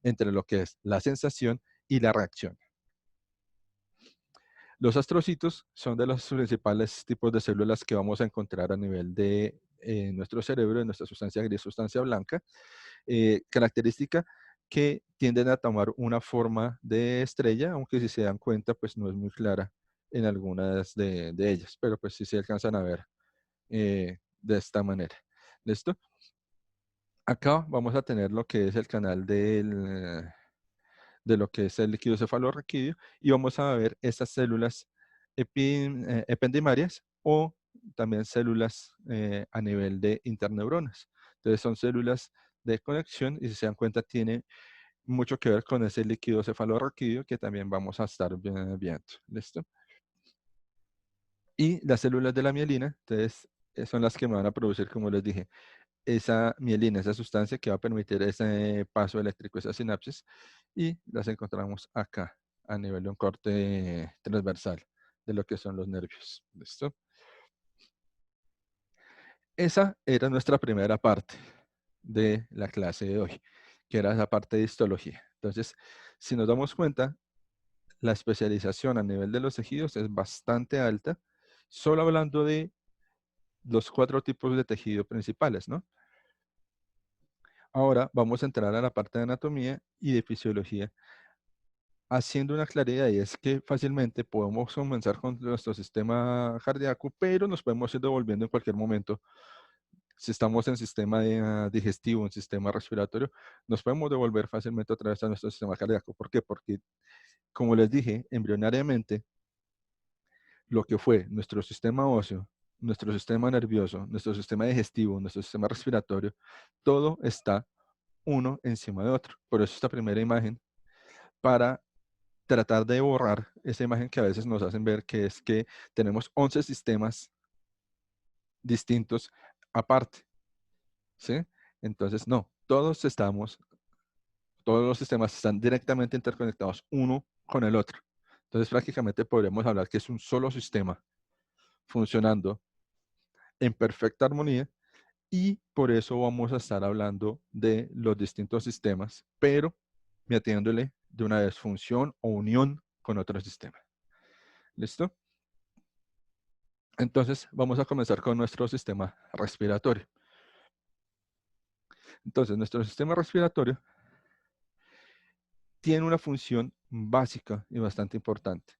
entre lo que es la sensación y la reacción. Los astrocitos son de los principales tipos de células que vamos a encontrar a nivel de nuestro cerebro, de nuestra sustancia gris, sustancia blanca, característica que tienden a tomar una forma de estrella, aunque si se dan cuenta, pues no es muy clara en algunas de ellas, pero pues sí se alcanzan a ver de esta manera. ¿Listo? Acá vamos a tener lo que es el canal de lo que es el líquido cefalorraquídeo, y vamos a ver estas células ependimarias o también células a nivel de interneuronas. Entonces son células de conexión, y si se dan cuenta tiene mucho que ver con ese líquido cefalorraquídeo que también vamos a estar viendo. ¿Listo? Y las células de la mielina, entonces son las que me van a producir, como les dije, esa mielina, esa sustancia que va a permitir ese paso eléctrico, esa sinapsis, y las encontramos acá, a nivel de un corte transversal de lo que son los nervios. ¿Listo? Esa era nuestra primera parte de la clase de hoy, que era la parte de histología. Entonces, si nos damos cuenta, la especialización a nivel de los tejidos es bastante alta, solo hablando de los 4 tipos de tejido principales, ¿no? Ahora vamos a entrar a la parte de anatomía y de fisiología, haciendo una claridad, y es que fácilmente podemos comenzar con nuestro sistema cardíaco, pero nos podemos ir devolviendo en cualquier momento. Si estamos en sistema digestivo, en sistema respiratorio, nos podemos devolver fácilmente otra vez a nuestro sistema cardíaco. ¿Por qué? Porque, como les dije, embrionariamente, lo que fue nuestro sistema óseo, nuestro sistema nervioso, nuestro sistema digestivo, nuestro sistema respiratorio, todo está uno encima de otro. Por eso esta primera imagen, para tratar de borrar esa imagen que a veces nos hacen ver, que es que tenemos 11 sistemas distintos aparte, ¿sí? Entonces, no, todos los sistemas están directamente interconectados uno con el otro. Entonces, prácticamente podríamos hablar que es un solo sistema funcionando en perfecta armonía, y por eso vamos a estar hablando de los distintos sistemas, pero metiéndole de una vez función o unión con otro sistema. ¿Listo? Entonces, vamos a comenzar con nuestro sistema respiratorio. Entonces, nuestro sistema respiratorio tiene una función básica y bastante importante,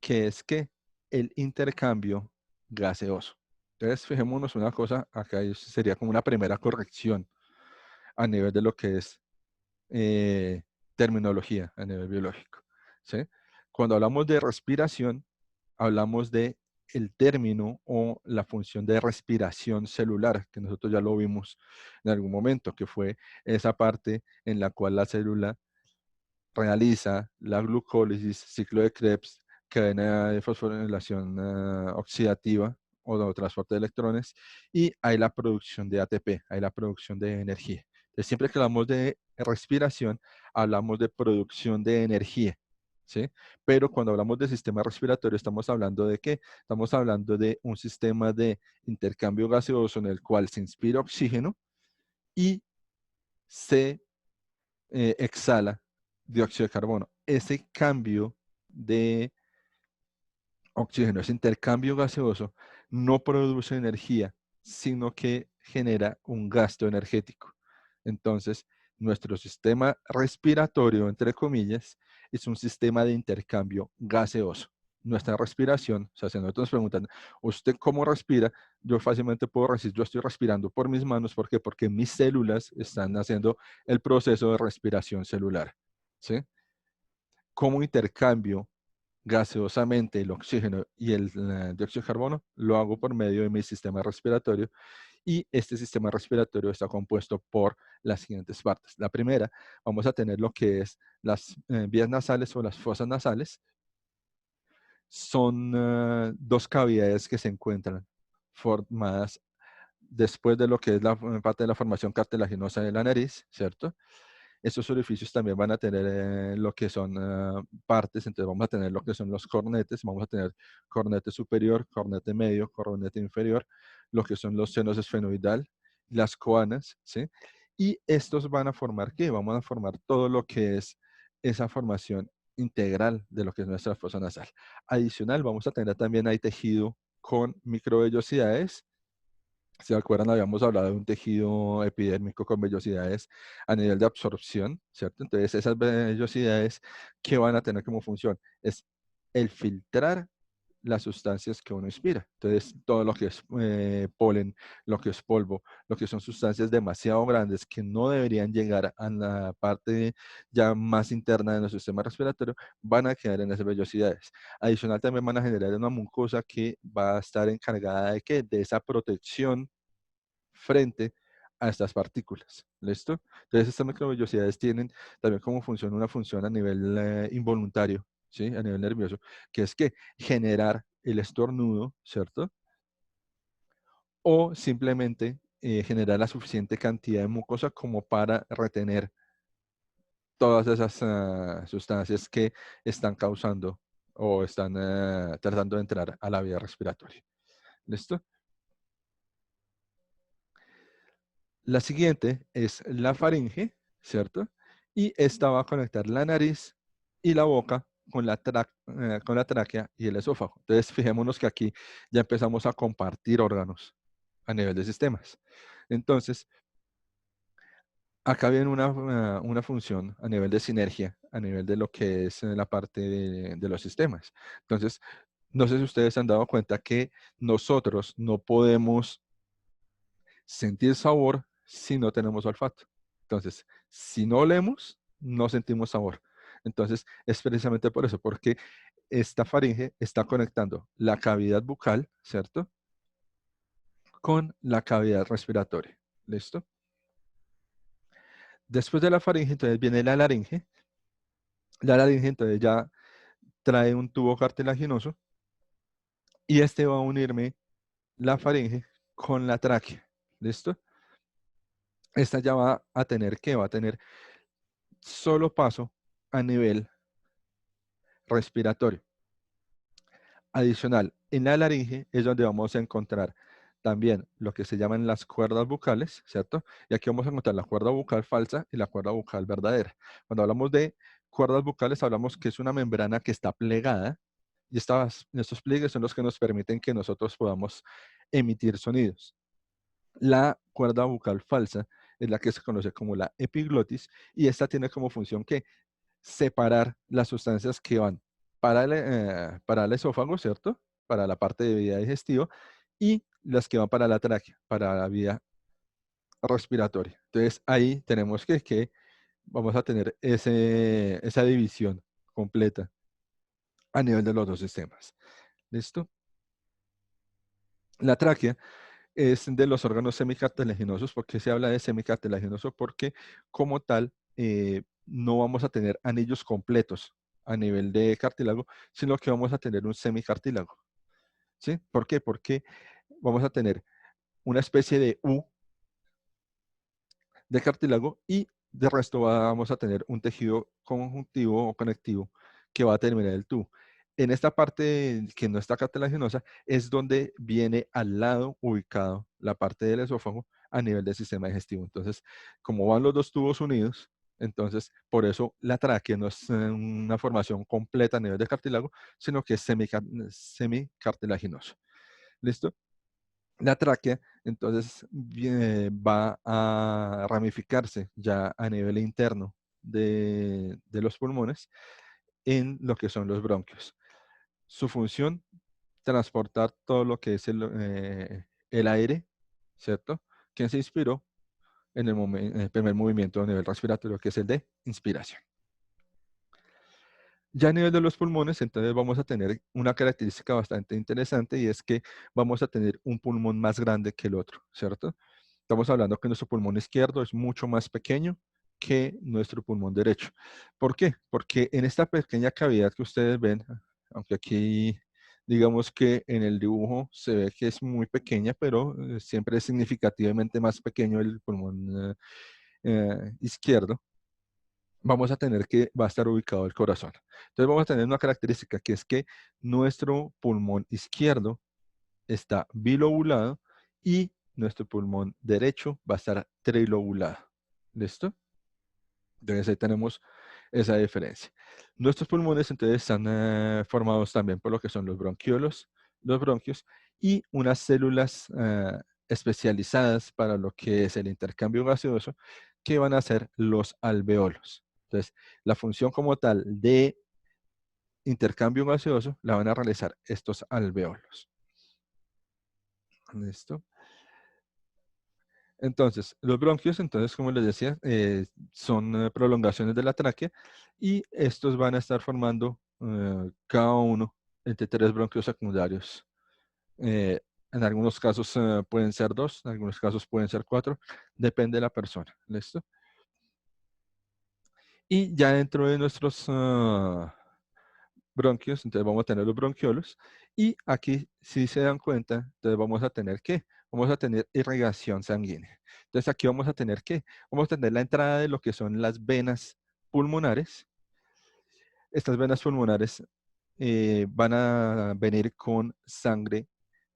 que es que el intercambio gaseoso. Entonces, fijémonos una cosa, acá sería como una primera corrección a nivel de lo que es terminología a nivel biológico, ¿sí? Cuando hablamos de respiración, hablamos de el término o la función de respiración celular, que nosotros ya lo vimos en algún momento, que fue esa parte en la cual la célula realiza la glucólisis, ciclo de Krebs, cadena de fosforilación oxidativa o de transporte de electrones, y hay la producción de ATP, hay la producción de energía. Entonces, siempre que hablamos de respiración, hablamos de producción de energía, ¿sí? Pero cuando hablamos de sistema respiratorio, ¿estamos hablando de qué? Estamos hablando de un sistema de intercambio gaseoso en el cual se inspira oxígeno y se exhala dióxido de carbono. Ese cambio de oxígeno, ese intercambio gaseoso, no produce energía, sino que genera un gasto energético. Entonces, nuestro sistema respiratorio, entre comillas, es un sistema de intercambio gaseoso. Nuestra respiración, o sea, si nosotros nos preguntan, ¿usted cómo respira? Yo fácilmente puedo decir, yo estoy respirando por mis manos. ¿Por qué? Porque mis células están haciendo el proceso de respiración celular. ¿Sí? ¿Cómo intercambio gaseosamente el oxígeno y el dióxido de carbono? Lo hago por medio de mi sistema respiratorio, y este sistema respiratorio está compuesto por las siguientes partes. La primera, vamos a tener lo que es las vías nasales o las fosas nasales. Son 2 cavidades que se encuentran formadas después de lo que es la parte de la formación cartilaginosa de la nariz, ¿cierto? Estos orificios también van a tener lo que son partes. Entonces vamos a tener lo que son los cornetes, vamos a tener cornete superior, cornete medio, cornete inferior, lo que son los senos esfenoidal, las coanas, ¿sí? Y estos van a formar, ¿qué? Vamos a formar todo lo que es esa formación integral de lo que es nuestra fosa nasal. Adicional, vamos a tener también ahí tejido con microvellosidades. Si se acuerdan, habíamos hablado de un tejido epidérmico con vellosidades a nivel de absorción, ¿cierto? Entonces, esas vellosidades, ¿qué van a tener como función? Es el filtrar las sustancias que uno inspira. Entonces, todo lo que es polen, lo que es polvo, lo que son sustancias demasiado grandes que no deberían llegar a la parte ya más interna de nuestro sistema respiratorio, van a quedar en esas vellosidades. Adicional, también van a generar una mucosa que va a estar encargada de qué? De esa protección frente a estas partículas. ¿Listo? Entonces, estas microvellosidades tienen también como función una función a nivel involuntario, ¿sí? A nivel nervioso, que es que generar el estornudo, ¿cierto? O simplemente generar la suficiente cantidad de mucosa como para retener todas esas sustancias que están causando o están tratando de entrar a la vía respiratoria. ¿Listo? La siguiente es la faringe, ¿cierto? Y esta va a conectar la nariz y la boca con la tráquea y el esófago. Entonces, fijémonos que aquí ya empezamos a compartir órganos a nivel de sistemas. Entonces, acá viene una función a nivel de sinergia, a nivel de lo que es la parte de los sistemas. Entonces, no sé si ustedes se han dado cuenta que nosotros no podemos sentir sabor si no tenemos olfato. Entonces, si no olemos, no sentimos sabor. Entonces, es precisamente por eso, porque esta faringe está conectando la cavidad bucal, ¿cierto? Con la cavidad respiratoria. ¿Listo? Después de la faringe, entonces viene la laringe. La laringe, entonces ya trae un tubo cartilaginoso y este va a unirme la faringe con la tráquea. ¿Listo? Esta ya va a tener, ¿qué? Va a tener solo paso a nivel respiratorio. Adicional, en la laringe es donde vamos a encontrar también lo que se llaman las cuerdas bucales, ¿cierto? Y aquí vamos a encontrar la cuerda bucal falsa y la cuerda bucal verdadera. Cuando hablamos de cuerdas bucales, hablamos que es una membrana que está plegada y estos pliegues son los que nos permiten que nosotros podamos emitir sonidos. La cuerda bucal falsa es la que se conoce como la epiglotis y esta tiene como función que separar las sustancias que van para el esófago, ¿cierto? Para la parte de vía digestiva y las que van para la tráquea, para la vía respiratoria. Entonces ahí tenemos que vamos a tener esa división completa a nivel de los dos sistemas. ¿Listo? La tráquea es de los órganos semicartilaginosos. ¿Por qué se habla de semicartilaginoso? Porque como tal no vamos a tener anillos completos a nivel de cartílago, sino que vamos a tener un semicartílago. ¿Sí? ¿Por qué? Porque vamos a tener una especie de U de cartílago y de resto vamos a tener un tejido conjuntivo o conectivo que va a terminar el tubo. En esta parte que no está cartilaginosa es donde viene al lado ubicado la parte del esófago a nivel del sistema digestivo. Entonces, como van los dos tubos unidos, entonces por eso la tráquea no es una formación completa a nivel de cartílago, sino que es semicartilaginoso. ¿Listo? La tráquea, entonces, va a ramificarse ya a nivel interno de los pulmones en lo que son los bronquios. Su función, transportar todo lo que es el aire, ¿cierto? Que se inspiró en el primer movimiento a nivel respiratorio, que es el de inspiración. Ya a nivel de los pulmones, entonces vamos a tener una característica bastante interesante y es que vamos a tener un pulmón más grande que el otro, ¿cierto? Estamos hablando que nuestro pulmón izquierdo es mucho más pequeño que nuestro pulmón derecho. ¿Por qué? Porque en esta pequeña cavidad que ustedes ven, aunque aquí digamos que en el dibujo se ve que es muy pequeña, pero siempre es significativamente más pequeño el pulmón izquierdo, vamos a tener que va a estar ubicado el corazón. Entonces vamos a tener una característica que es que nuestro pulmón izquierdo está bilobulado y nuestro pulmón derecho va a estar trilobulado. ¿Listo? Entonces ahí tenemos esa diferencia. Nuestros pulmones entonces están formados también por lo que son los bronquiolos, los bronquios y unas células especializadas para lo que es el intercambio gaseoso que van a ser los alveolos. Entonces, la función como tal de intercambio gaseoso la van a realizar estos alveolos. ¿Listo? Entonces, los bronquios, entonces, como les decía, son prolongaciones de la tráquea y estos van a estar formando cada uno entre 3 bronquios secundarios. En algunos casos pueden ser 2, en algunos casos pueden ser 4, depende de la persona. ¿Listo? Y ya dentro de nuestros bronquios, entonces vamos a tener los bronquiolos y aquí, si se dan cuenta, entonces vamos a tener ¿qué? vamos a tener irrigación sanguínea. Entonces aquí vamos a tener ¿qué? Vamos a tener la entrada de lo que son las venas pulmonares. Estas venas pulmonares van a venir con sangre,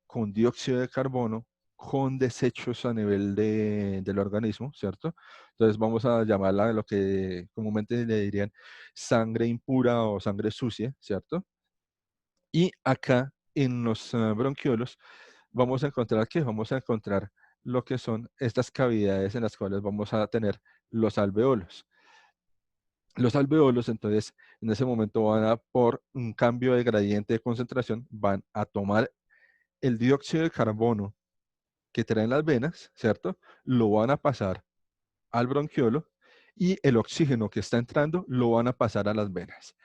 con dióxido de carbono, con desechos a nivel del organismo, ¿cierto? Entonces vamos a llamarla lo que comúnmente le dirían sangre impura o sangre sucia, ¿cierto? Y acá en los bronquiolos vamos a encontrar ¿qué? Vamos a encontrar lo que son estas cavidades en las cuales vamos a tener los alveolos. Los alveolos, entonces, en ese momento van a, por un cambio de gradiente de concentración, van a tomar el dióxido de carbono que traen las venas, ¿cierto? Lo van a pasar al bronquiolo y el oxígeno que está entrando lo van a pasar a las venas.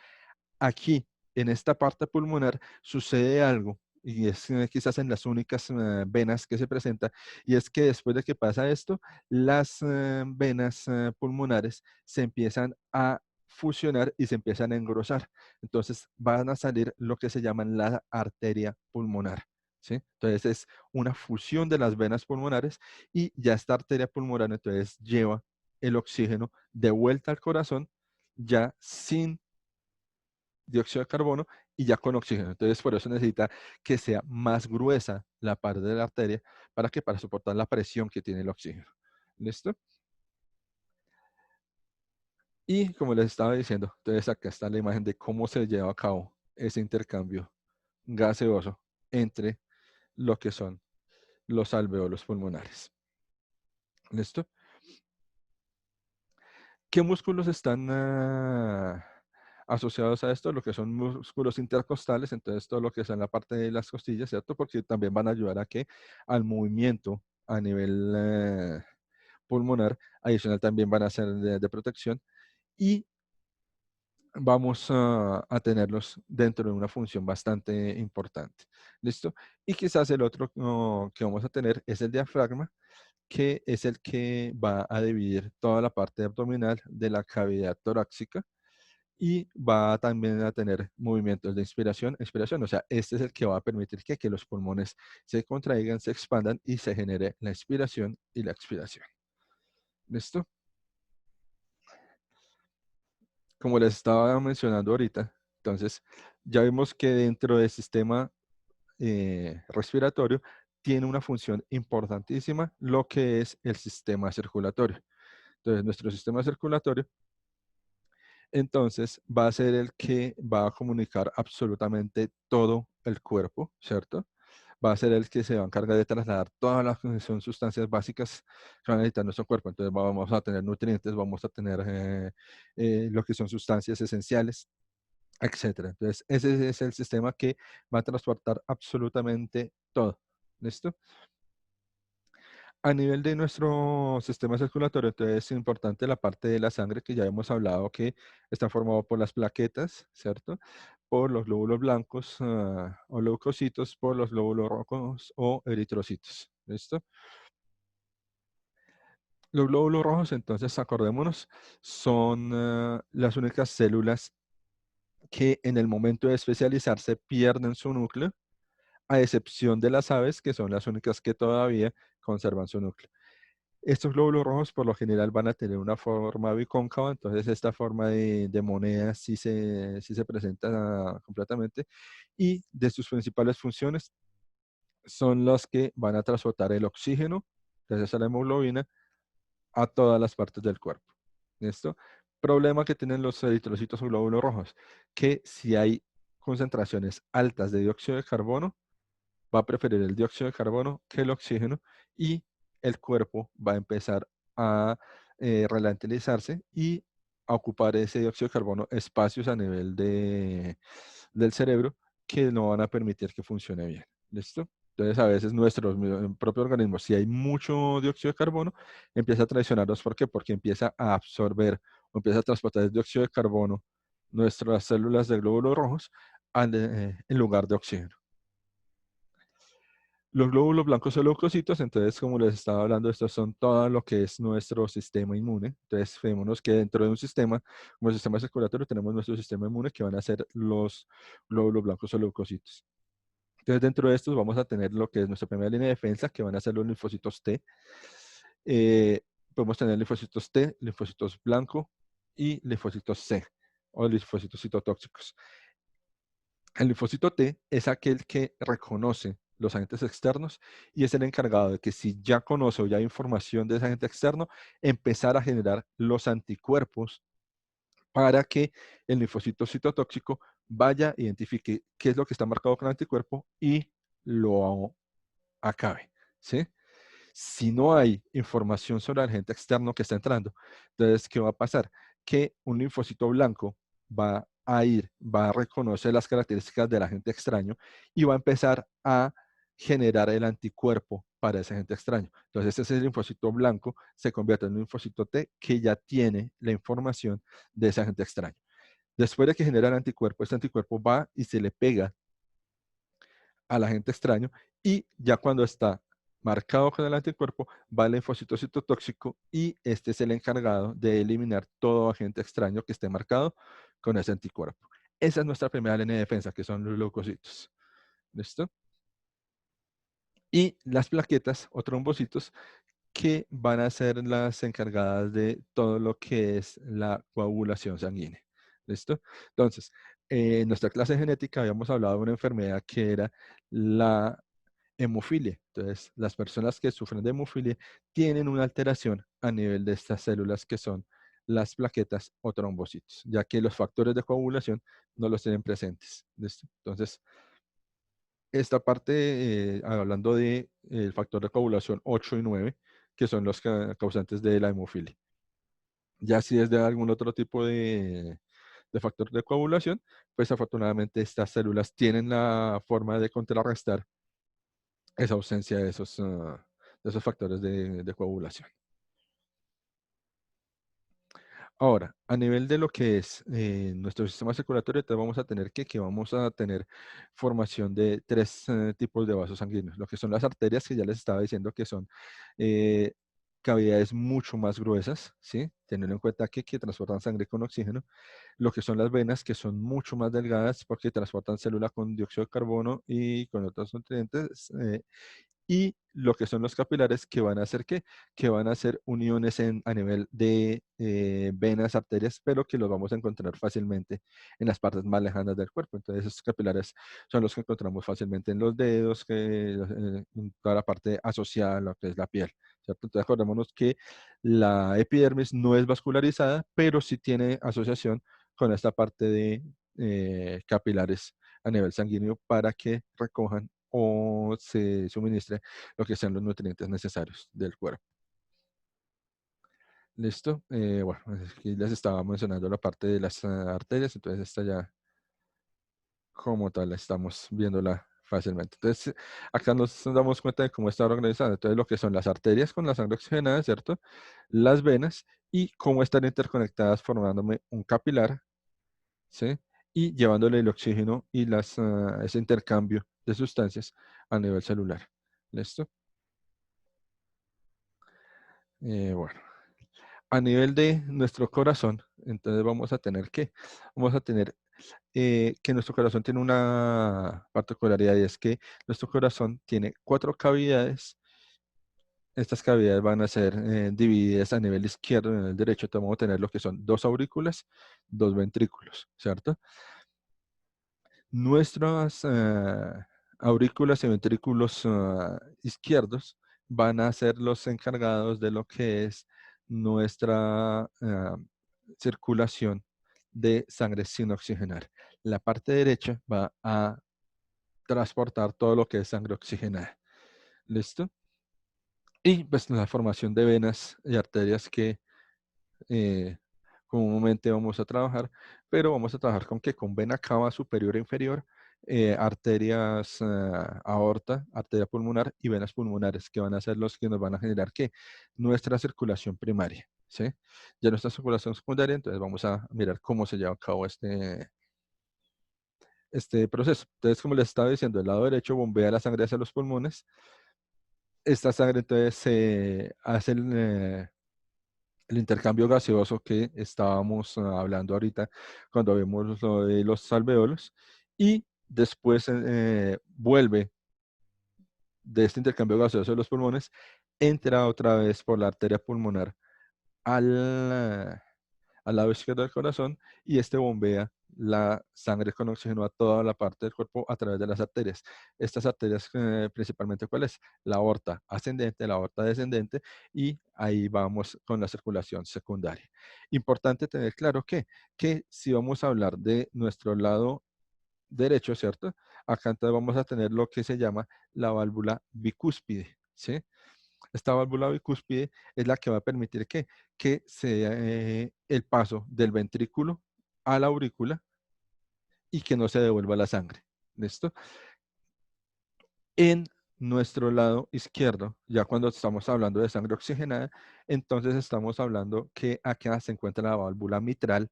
Aquí, en esta parte pulmonar, sucede algo, y es quizás en las únicas venas que se presenta, y es que después de que pasa esto, las venas pulmonares se empiezan a fusionar y se empiezan a engrosar. Entonces van a salir lo que se llaman la arteria pulmonar. ¿Sí? Entonces es una fusión de las venas pulmonares y ya esta arteria pulmonar entonces lleva el oxígeno de vuelta al corazón ya sin dióxido de carbono y ya con oxígeno. Entonces, por eso necesita que sea más gruesa la parte de la arteria para soportar la presión que tiene el oxígeno. ¿Listo? Y como les estaba diciendo, entonces acá está la imagen de cómo se lleva a cabo ese intercambio gaseoso entre lo que son los alveolos pulmonares. ¿Listo? ¿Qué músculos están asociados a esto? Lo que son músculos intercostales, entonces todo lo que es en la parte de las costillas, ¿cierto? Porque también van a ayudar a que al movimiento a nivel pulmonar, adicional también van a ser de protección y vamos a tenerlos dentro de una función bastante importante. ¿Listo? Y quizás el otro que vamos a tener es el diafragma, que es el que va a dividir toda la parte abdominal de la cavidad torácica y va también a tener movimientos de inspiración, expiración. O sea, este es el que va a permitir que los pulmones se contraigan, se expandan y se genere la inspiración y la expiración. ¿Listo? Como les estaba mencionando ahorita, entonces ya vimos que dentro del sistema respiratorio tiene una función importantísima, lo que es el sistema circulatorio. Entonces, nuestro sistema circulatorio, entonces, va a ser el que va a comunicar absolutamente todo el cuerpo, ¿cierto? Va a ser el que se va a encargar de trasladar todas las que son sustancias básicas que van a necesitar nuestro cuerpo. Entonces, vamos a tener nutrientes, vamos a tener lo que son sustancias esenciales, etcétera. Entonces, ese es el sistema que va a transportar absolutamente todo. ¿Listo? A nivel de nuestro sistema circulatorio, entonces es importante la parte de la sangre que ya hemos hablado que está formado por las plaquetas, ¿cierto? Por los glóbulos blancos o leucocitos, por los glóbulos rojos o eritrocitos. ¿Listo? Los glóbulos rojos, entonces, acordémonos, son las únicas células que en el momento de especializarse pierden su núcleo, a excepción de las aves, que son las únicas que todavía conservan su núcleo. Estos glóbulos rojos por lo general van a tener una forma bicóncava, entonces esta forma de moneda sí se presenta completamente y de sus principales funciones son las que van a transportar el oxígeno gracias a la hemoglobina a todas las partes del cuerpo. ¿Listo? Problema que tienen los eritrocitos o glóbulos rojos, que si hay concentraciones altas de dióxido de carbono, va a preferir el dióxido de carbono que el oxígeno y el cuerpo va a empezar a ralentizarse y a ocupar ese dióxido de carbono espacios a nivel del cerebro que no van a permitir que funcione bien. ¿Listo? Entonces, a veces nuestro propio organismo, si hay mucho dióxido de carbono, empieza a traicionarnos. ¿Por qué? Porque empieza a absorber o empieza a transportar el dióxido de carbono nuestras células de glóbulos rojos en lugar de oxígeno. Los glóbulos blancos son leucocitos, entonces, como les estaba hablando, estos son todo lo que es nuestro sistema inmune. Entonces, vemos que dentro de un sistema, como el sistema circulatorio, tenemos nuestro sistema inmune que van a ser los glóbulos blancos o leucocitos. Entonces, dentro de estos vamos a tener lo que es nuestra primera línea de defensa, que van a ser los linfocitos T. Eh, Podemos tener linfocitos T, linfocitos blanco y linfocitos C, o linfocitos citotóxicos. El linfocito T es aquel que reconoce los agentes externos y es el encargado de que si ya conoce o ya hay información de ese agente externo, empezar a generar los anticuerpos para que el linfocito citotóxico vaya, identifique qué es lo que está marcado con el anticuerpo y lo acabe, ¿sí? Si no hay información sobre el agente externo que está entrando, entonces, ¿qué va a pasar? Que un linfocito blanco va a ir, va a reconocer las características del agente extraño y va a empezar a generar el anticuerpo para ese agente extraño. Entonces, ese linfocito blanco se convierte en un linfocito T que ya tiene la información de ese agente extraño. Después de que genera el anticuerpo, este anticuerpo va y se le pega al agente extraño y ya cuando está marcado con el anticuerpo, va el linfocito citotóxico y este es el encargado de eliminar todo agente extraño que esté marcado con ese anticuerpo. Esa es nuestra primera línea de defensa, que son los leucocitos. ¿Listo? Y las plaquetas o trombocitos que van a ser las encargadas de todo lo que es la coagulación sanguínea. ¿Listo? Entonces, en nuestra clase de genética habíamos hablado de una enfermedad que era la hemofilia. Entonces, las personas que sufren de hemofilia tienen una alteración a nivel de estas células que son las plaquetas o trombocitos, ya que los factores de coagulación no los tienen presentes. ¿Listo? Entonces, esta parte, hablando de el factor de coagulación 8 y 9, que son los causantes de la hemofilia. Ya si es de algún otro tipo de factor de coagulación, pues afortunadamente estas células tienen la forma de contrarrestar esa ausencia de esos factores de coagulación. Ahora, a nivel de lo que es nuestro sistema circulatorio, entonces vamos a tener que vamos a tener formación de tres tipos de vasos sanguíneos. Lo que son las arterias, que ya les estaba diciendo que son eh, cavidades mucho más gruesas, ¿sí? Teniendo en cuenta que transportan sangre con oxígeno. Lo que son las venas, que son mucho más delgadas porque transportan célula con dióxido de carbono y con otros nutrientes. Y lo que son los capilares que van a hacer qué? Que van a hacer uniones a nivel de venas, arterias, pero que los vamos a encontrar fácilmente en las partes más lejanas del cuerpo. Entonces, esos capilares son los que encontramos fácilmente en los dedos, en toda la parte asociada a lo que es la piel. ¿Cierto? Entonces, acordémonos que la epidermis no es vascularizada, pero sí tiene asociación con esta parte de capilares a nivel sanguíneo para que recojan o se suministre lo que sean los nutrientes necesarios del cuerpo. ¿Listo? Bueno, aquí les estaba mencionando la parte de las arterias, entonces esta ya como tal la estamos viéndola fácilmente. Entonces, acá nos damos cuenta de cómo está organizada. Entonces, lo que son las arterias con la sangre oxigenada, ¿cierto? Las venas y cómo están interconectadas formándome un capilar, ¿sí? Y llevándole el oxígeno y ese intercambio de sustancias a nivel celular. ¿Listo? Bueno, a nivel de nuestro corazón, entonces vamos a tener vamos a tener que nuestro corazón tiene una particularidad y es que nuestro corazón tiene 4 cavidades. Estas cavidades van a ser divididas a nivel izquierdo y a nivel derecho. Entonces vamos a tener lo que son 2 aurículas, 2 ventrículos, ¿cierto? Nuestras aurículas y ventrículos izquierdos van a ser los encargados de lo que es nuestra circulación de sangre sin oxigenar. La parte derecha va a transportar todo lo que es sangre oxigenada. ¿Listo? Y pues la formación de venas y arterias que eh, comúnmente vamos a trabajar, pero vamos a trabajar con qué? Con vena cava superior e inferior, arterias aorta, arteria pulmonar y venas pulmonares, que van a ser los que nos van a generar qué? Nuestra circulación primaria, ¿sí? Ya nuestra circulación secundaria, entonces vamos a mirar cómo se lleva a cabo este proceso. Entonces, como les estaba diciendo, el lado derecho bombea la sangre hacia los pulmones. Esta sangre entonces se hace el intercambio gaseoso que estábamos hablando ahorita cuando vemos lo de los alveolos y después vuelve de este intercambio gaseoso de los pulmones, entra otra vez por la arteria pulmonar al, al lado izquierdo del corazón y este bombea la sangre con oxígeno a toda la parte del cuerpo a través de las arterias. Estas arterias, principalmente, ¿cuál es? La aorta ascendente, la aorta descendente, y ahí vamos con la circulación secundaria. Importante tener claro que si vamos a hablar de nuestro lado derecho, ¿cierto? Acá entonces vamos a tener lo que se llama la válvula bicúspide, ¿sí? Esta válvula bicúspide es la que va a permitir que sea el paso del ventrículo a la aurícula y que no se devuelva la sangre. ¿Listo? En nuestro lado izquierdo, ya cuando estamos hablando de sangre oxigenada, entonces estamos hablando que acá se encuentra la válvula mitral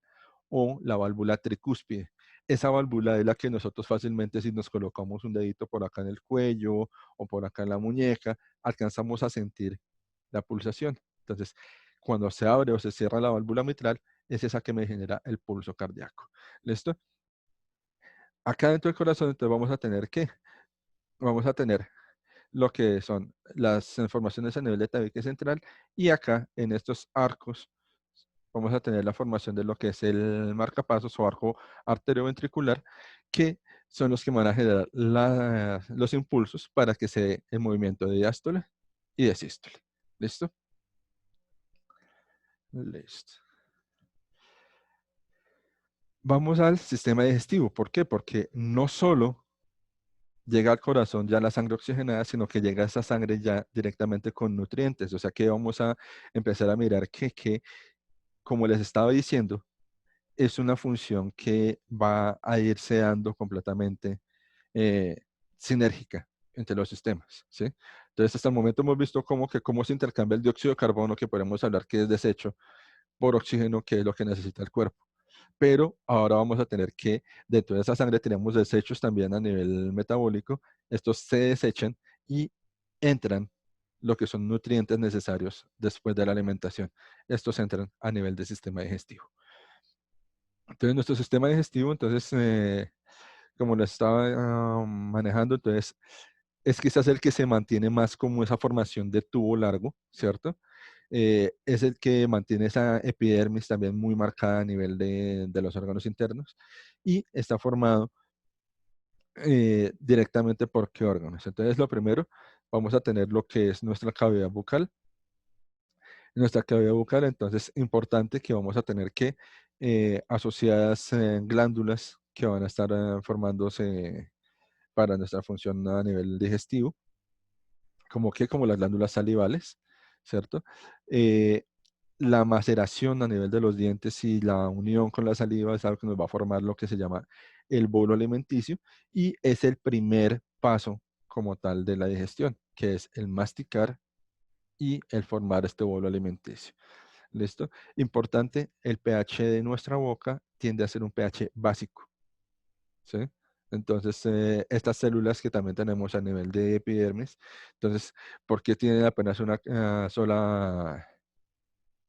o la válvula tricúspide. Esa válvula es la que nosotros fácilmente, si nos colocamos un dedito por acá en el cuello o por acá en la muñeca, alcanzamos a sentir la pulsación. Entonces, cuando se abre o se cierra la válvula mitral, es esa que me genera el pulso cardíaco. ¿Listo? Acá dentro del corazón, entonces vamos a tener vamos a tener lo que son las informaciones a nivel de tabique central, y acá en estos arcos vamos a tener la formación de lo que es el marcapasos o arco arterioventricular, que son los que van a generar los impulsos para que se dé el movimiento de diástole y de sístole. ¿Listo? Listo. Vamos al sistema digestivo. ¿Por qué? Porque no solo llega al corazón ya la sangre oxigenada, sino que llega esa sangre ya directamente con nutrientes. O sea que vamos a empezar a mirar que como les estaba diciendo, es una función que va a irse dando completamente eh, sinérgica entre los sistemas, ¿sí? Entonces, hasta el momento hemos visto cómo se intercambia el dióxido de carbono, que podemos hablar que es desecho, por oxígeno, que es lo que necesita el cuerpo. Pero ahora vamos a tener que, dentro de esa sangre tenemos desechos también a nivel metabólico, estos se desechan y entran lo que son nutrientes necesarios después de la alimentación. Estos entran a nivel del sistema digestivo. Entonces, nuestro sistema digestivo, entonces, como lo estaba manejando, entonces, es quizás el que se mantiene más como esa formación de tubo largo, ¿cierto? Es el que mantiene esa epidermis también muy marcada a nivel de los órganos internos, y está formado directamente por qué órganos. Entonces, lo primero, vamos a tener lo que es nuestra cavidad bucal. Nuestra cavidad bucal, entonces, importante que vamos a tener que asociadas glándulas que van a estar formándose para nuestra función a nivel digestivo, como las glándulas salivales, ¿cierto? Eh, la maceración a nivel de los dientes y la unión con la saliva es algo que nos va a formar lo que se llama el bolo alimenticio, y es el primer paso como tal de la digestión, que es el masticar y el formar este bolo alimenticio. ¿Listo? Importante, el pH de nuestra boca tiende a ser un pH básico, ¿sí? Entonces, estas células que también tenemos a nivel de epidermis, entonces, ¿por qué tienen apenas una sola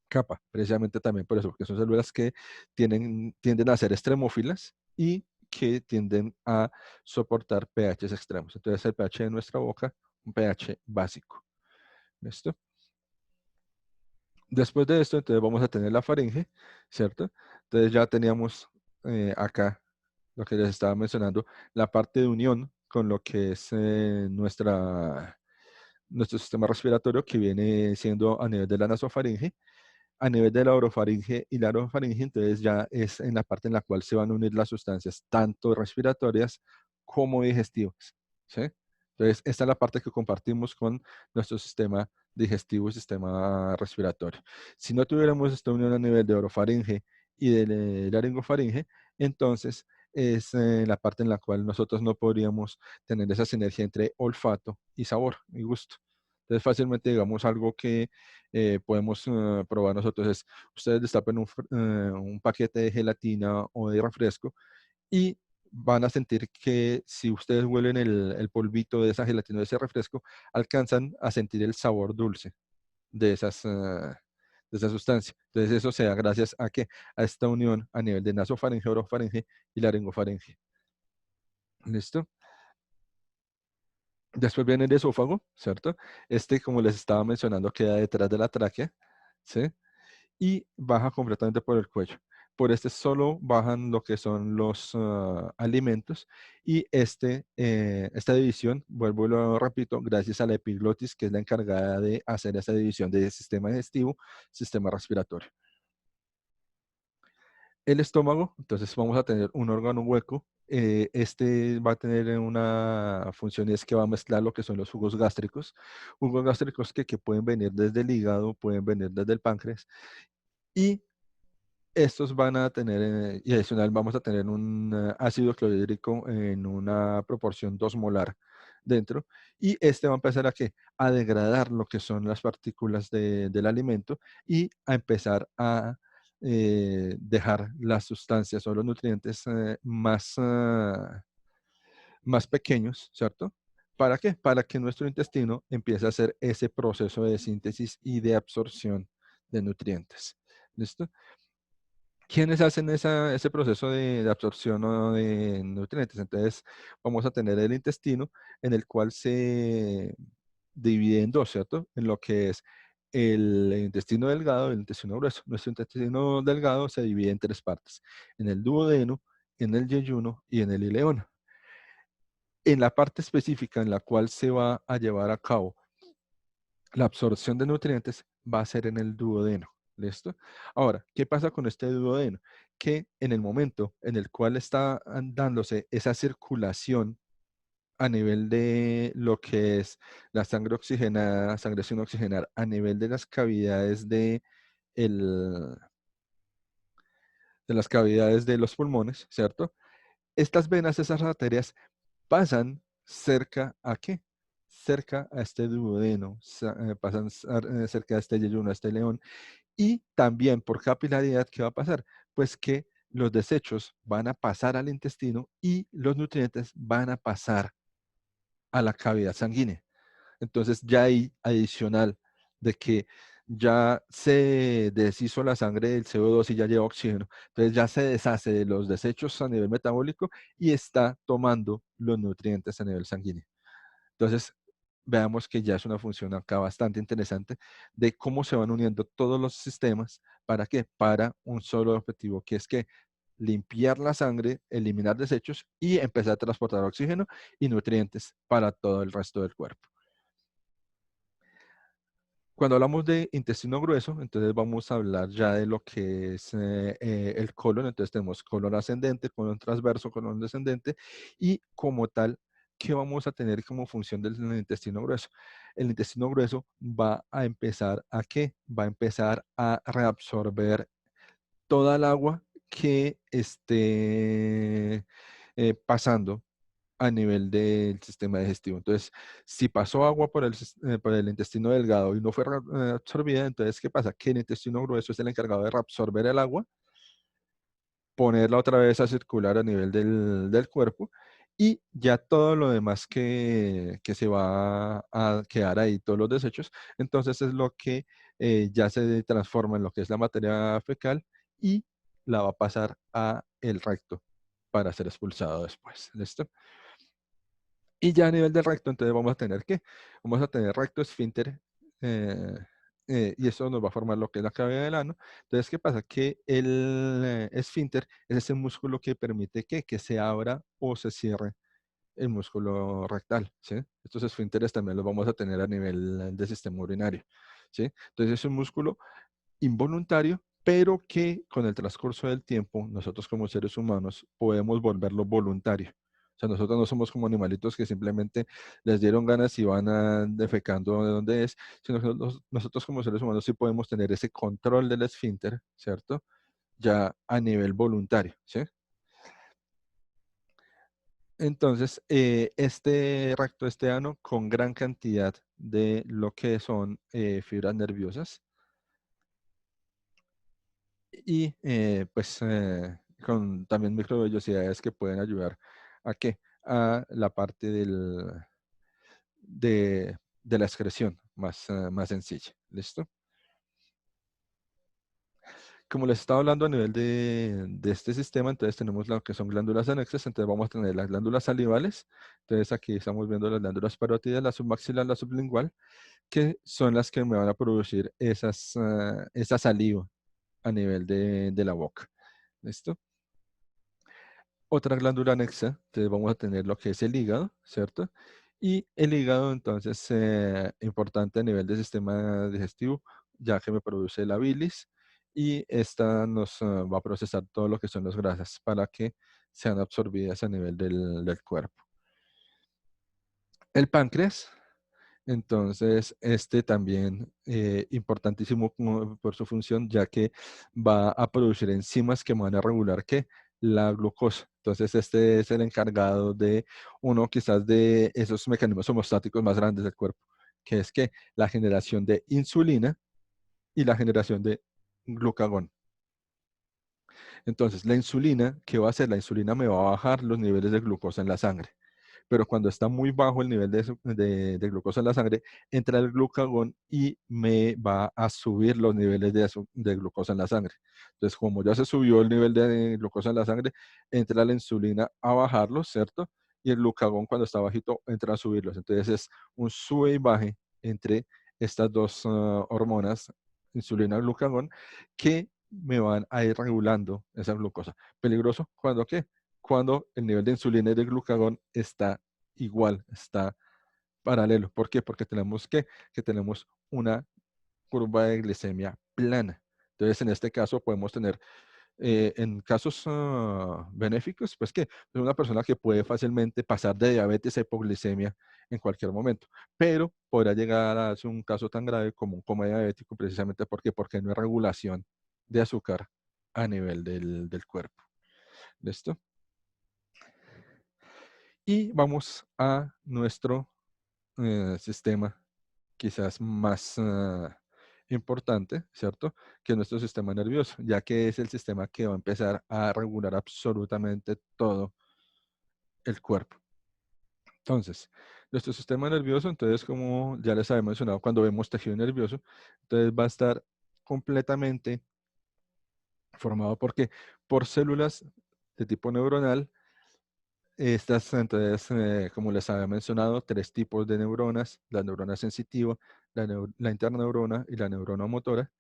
capa? Precisamente también por eso, porque son células que tienden a ser extremófilas y que tienden a soportar pHs extremos. Entonces, el pH de nuestra boca, un pH básico. ¿Listo? Después de esto, entonces vamos a tener la faringe, ¿cierto? Entonces ya teníamos acá lo que les estaba mencionando, la parte de unión con lo que es nuestro sistema respiratorio, que viene siendo a nivel de la nasofaringe, a nivel de la orofaringe y la orofaringe. Entonces ya es en la parte en la cual se van a unir las sustancias, tanto respiratorias como digestivas, ¿sí? Entonces, esta es la parte que compartimos con nuestro sistema digestivo y sistema respiratorio. Si no tuviéramos esta unión a nivel de orofaringe y de laringofaringe, entonces es la parte en la cual nosotros no podríamos tener esa sinergia entre olfato y sabor y gusto. Entonces, fácilmente, digamos, algo que podemos probar nosotros es, ustedes destapen un paquete de gelatina o de refresco y van a sentir que si ustedes huelen el polvito de esa gelatina, de ese refresco, alcanzan a sentir el sabor dulce de de esa sustancia. Entonces, eso se da gracias a que a esta unión a nivel de nasofaringe, orofaringe y laringofaringe. ¿Listo? Después viene el esófago, ¿cierto? Este, como les estaba mencionando, queda detrás de la tráquea, ¿sí? Y baja completamente por el cuello. Por este solo bajan lo que son los alimentos y esta división, vuelvo y lo repito, gracias a la epiglotis, que es la encargada de hacer esa división de sistema digestivo, sistema respiratorio. El estómago, entonces vamos a tener un órgano hueco. Este va a tener una función y es que va a mezclar lo que son los jugos gástricos que pueden venir desde el hígado, pueden venir desde el páncreas, y estos van a tener, y adicional vamos a tener un ácido clorhídrico en una proporción 2 molar dentro, y este va a empezar a, ¿qué? A degradar lo que son las partículas del alimento y a empezar a dejar las sustancias o los nutrientes más pequeños, ¿cierto? ¿Para qué? Para que nuestro intestino empiece a hacer ese proceso de síntesis y de absorción de nutrientes. ¿Listo? ¿Quiénes hacen ese proceso de absorción o de nutrientes? Entonces, vamos a tener el intestino en el cual se divide en dos, ¿cierto? En lo que es el intestino delgado y el intestino grueso. Nuestro intestino delgado se divide en tres partes: en el duodeno, en el yeyuno y en el ileón. En la parte específica en la cual se va a llevar a cabo la absorción de nutrientes va a ser en el duodeno. ¿Listo? Ahora, ¿qué pasa con este duodeno? Que en el momento en el cual está dándose esa circulación a nivel de lo que es la sangre oxigenada, sangre sin oxigenar, a nivel de las cavidades el- de las cavidades de los pulmones, ¿cierto? Estas venas, esas arterias, pasan cerca a qué? Cerca a este duodeno, pasan cerca a este yeyuno, a este león. Y también por capilaridad, ¿qué va a pasar? Pues que los desechos van a pasar al intestino y los nutrientes van a pasar a la cavidad sanguínea. Entonces ya hay adicional de que ya se deshizo la sangre del CO2 y ya lleva oxígeno. Entonces ya se deshace de los desechos a nivel metabólico y está tomando los nutrientes a nivel sanguíneo. Entonces, veamos que ya es una función acá bastante interesante de cómo se van uniendo todos los sistemas. ¿Para qué? Para un solo objetivo, que es que limpiar la sangre, eliminar desechos y empezar a transportar oxígeno y nutrientes para todo el resto del cuerpo. Cuando hablamos de intestino grueso, entonces vamos a hablar ya de lo que es el colon. Entonces tenemos colon ascendente, colon transverso, colon descendente, y como tal, ¿qué vamos a tener como función del intestino grueso? El intestino grueso va a empezar ¿a qué? Va a empezar a reabsorber toda el agua que esté pasando a nivel del sistema digestivo. Entonces, si pasó agua por el intestino delgado y no fue absorbida, entonces, ¿qué pasa? Que el intestino grueso es el encargado de reabsorber el agua, ponerla otra vez a circular a nivel del cuerpo, y ya todo lo demás que se va a quedar ahí, todos los desechos, entonces es lo que ya se transforma en lo que es la materia fecal y la va a pasar a el recto para ser expulsado después. ¿Listo? Y ya a nivel del recto, entonces vamos a tener ¿qué? Vamos a tener recto esfínter, eh, y eso nos va a formar lo que es la cavidad del ano. Entonces, ¿qué pasa? Que el esfínter es ese músculo que permite que se abra o se cierre el músculo rectal, ¿sí? Estos esfínteres también los vamos a tener a nivel del sistema urinario, ¿sí? Entonces, es un músculo involuntario, pero que con el transcurso del tiempo, nosotros como seres humanos podemos volverlo voluntario. O sea, nosotros no somos como animalitos que simplemente les dieron ganas y van a defecando de donde es, sino que nosotros como seres humanos sí podemos tener ese control del esfínter, ¿cierto? Ya a nivel voluntario, ¿sí? Entonces, este recto, este ano, con gran cantidad de lo que son fibras nerviosas, y pues con también microvellosidades que pueden ayudar a qué, a la parte de la excreción más sencilla. ¿Listo? Como les estaba hablando a nivel de este sistema, entonces tenemos lo que son glándulas anexas, entonces vamos a tener las glándulas salivales, entonces aquí estamos viendo las glándulas parótidas, la submaxilar, la sublingual, que son las que me van a producir esa saliva a nivel de la boca. ¿Listo? Otra glándula anexa, entonces vamos a tener lo que es el hígado, ¿cierto? Y el hígado, entonces, importante a nivel del sistema digestivo, ya que me produce la bilis y esta nos va a procesar todo lo que son las grasas para que sean absorbidas a nivel del cuerpo. El páncreas, entonces, este también importantísimo por su función, ya que va a producir enzimas que van a regular ¿qué? La glucosa. Entonces, este es el encargado de uno quizás de esos mecanismos homostáticos más grandes del cuerpo, que es que la generación de insulina y la generación de glucagón. Entonces, la insulina, ¿qué va a hacer? La insulina me va a bajar los niveles de glucosa en la sangre, pero cuando está muy bajo el nivel de glucosa en la sangre, entra el glucagón y me va a subir los niveles de glucosa en la sangre. Entonces, como ya se subió el nivel de glucosa en la sangre, entra la insulina a bajarlos, ¿cierto? Y el glucagón cuando está bajito entra a subirlos. Entonces es un sube y baje entre estas dos hormonas, insulina y glucagón, que me van a ir regulando esa glucosa. ¿Peligroso? ¿Cuándo qué? Cuando el nivel de insulina y de glucagón está igual, está paralelo. ¿Por qué? Porque tenemos que tenemos una curva de glicemia plana. Entonces, en este caso podemos tener, en casos benéficos, pues que es una persona que puede fácilmente pasar de diabetes a hipoglicemia en cualquier momento, pero podrá llegar a ser un caso tan grave como un coma diabético, precisamente porque no hay regulación de azúcar a nivel del cuerpo. ¿Listo? Y vamos a nuestro sistema quizás más importante, ¿cierto? Que nuestro sistema nervioso, ya que es el sistema que va a empezar a regular absolutamente todo el cuerpo. Entonces, nuestro sistema nervioso, entonces, como ya les había mencionado, cuando vemos tejido nervioso, entonces va a estar completamente formado por células de tipo neuronal. Estas, entonces, como les había mencionado, tres tipos de neuronas: la neurona sensitiva, la interneurona y la neurona motora,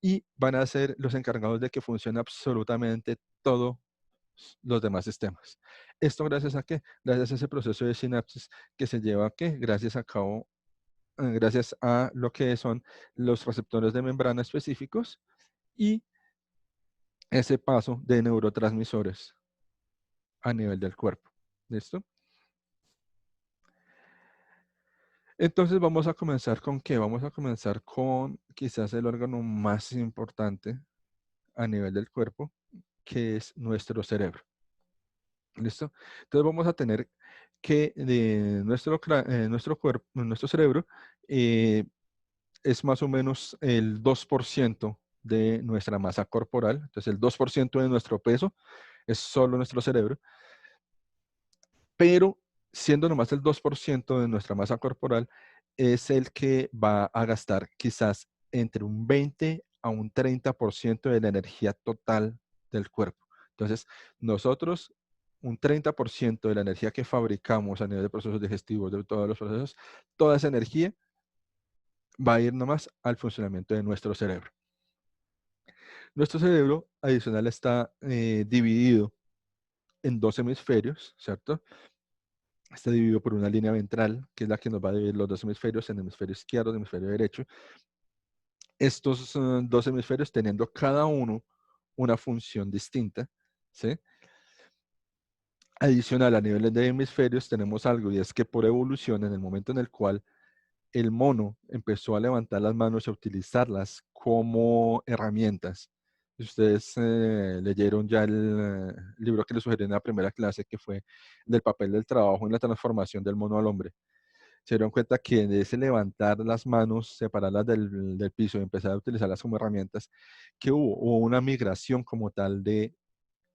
y van a ser los encargados de que funcione absolutamente todos los demás sistemas. ¿Esto gracias a qué? Gracias a ese proceso de sinapsis que se lleva a qué? Gracias a lo que son los receptores de membrana específicos y ese paso de neurotransmisores a nivel del cuerpo. ¿Listo? Entonces vamos a comenzar con qué? Vamos a comenzar con quizás el órgano más importante a nivel del cuerpo, que es nuestro cerebro. ¿Listo? Entonces vamos a tener que de nuestro cuerpo, nuestro cerebro, eh, es más o menos el 2% de nuestra masa corporal. Entonces el 2% de nuestro peso es solo nuestro cerebro, pero siendo nomás el 2% de nuestra masa corporal, es el que va a gastar quizás entre un 20 a un 30% de la energía total del cuerpo. Entonces, nosotros, un 30% de la energía que fabricamos a nivel de procesos digestivos, de todos los procesos, toda esa energía va a ir nomás al funcionamiento de nuestro cerebro. Nuestro cerebro adicional está dividido en dos hemisferios, ¿cierto? Está dividido por una línea ventral, que es la que nos va a dividir los dos hemisferios, en el hemisferio izquierdo y el hemisferio derecho. Estos dos hemisferios teniendo cada uno una función distinta, ¿sí? Adicional, a nivel de hemisferios tenemos algo, y es que por evolución, en el momento en el cual el mono empezó a levantar las manos y a utilizarlas como herramientas. Ustedes leyeron ya el libro que les sugerí en la primera clase, que fue del papel del trabajo en la transformación del mono al hombre. Se dieron cuenta que en ese levantar las manos, separarlas del piso y empezar a utilizarlas como herramientas, que hubo una migración como tal de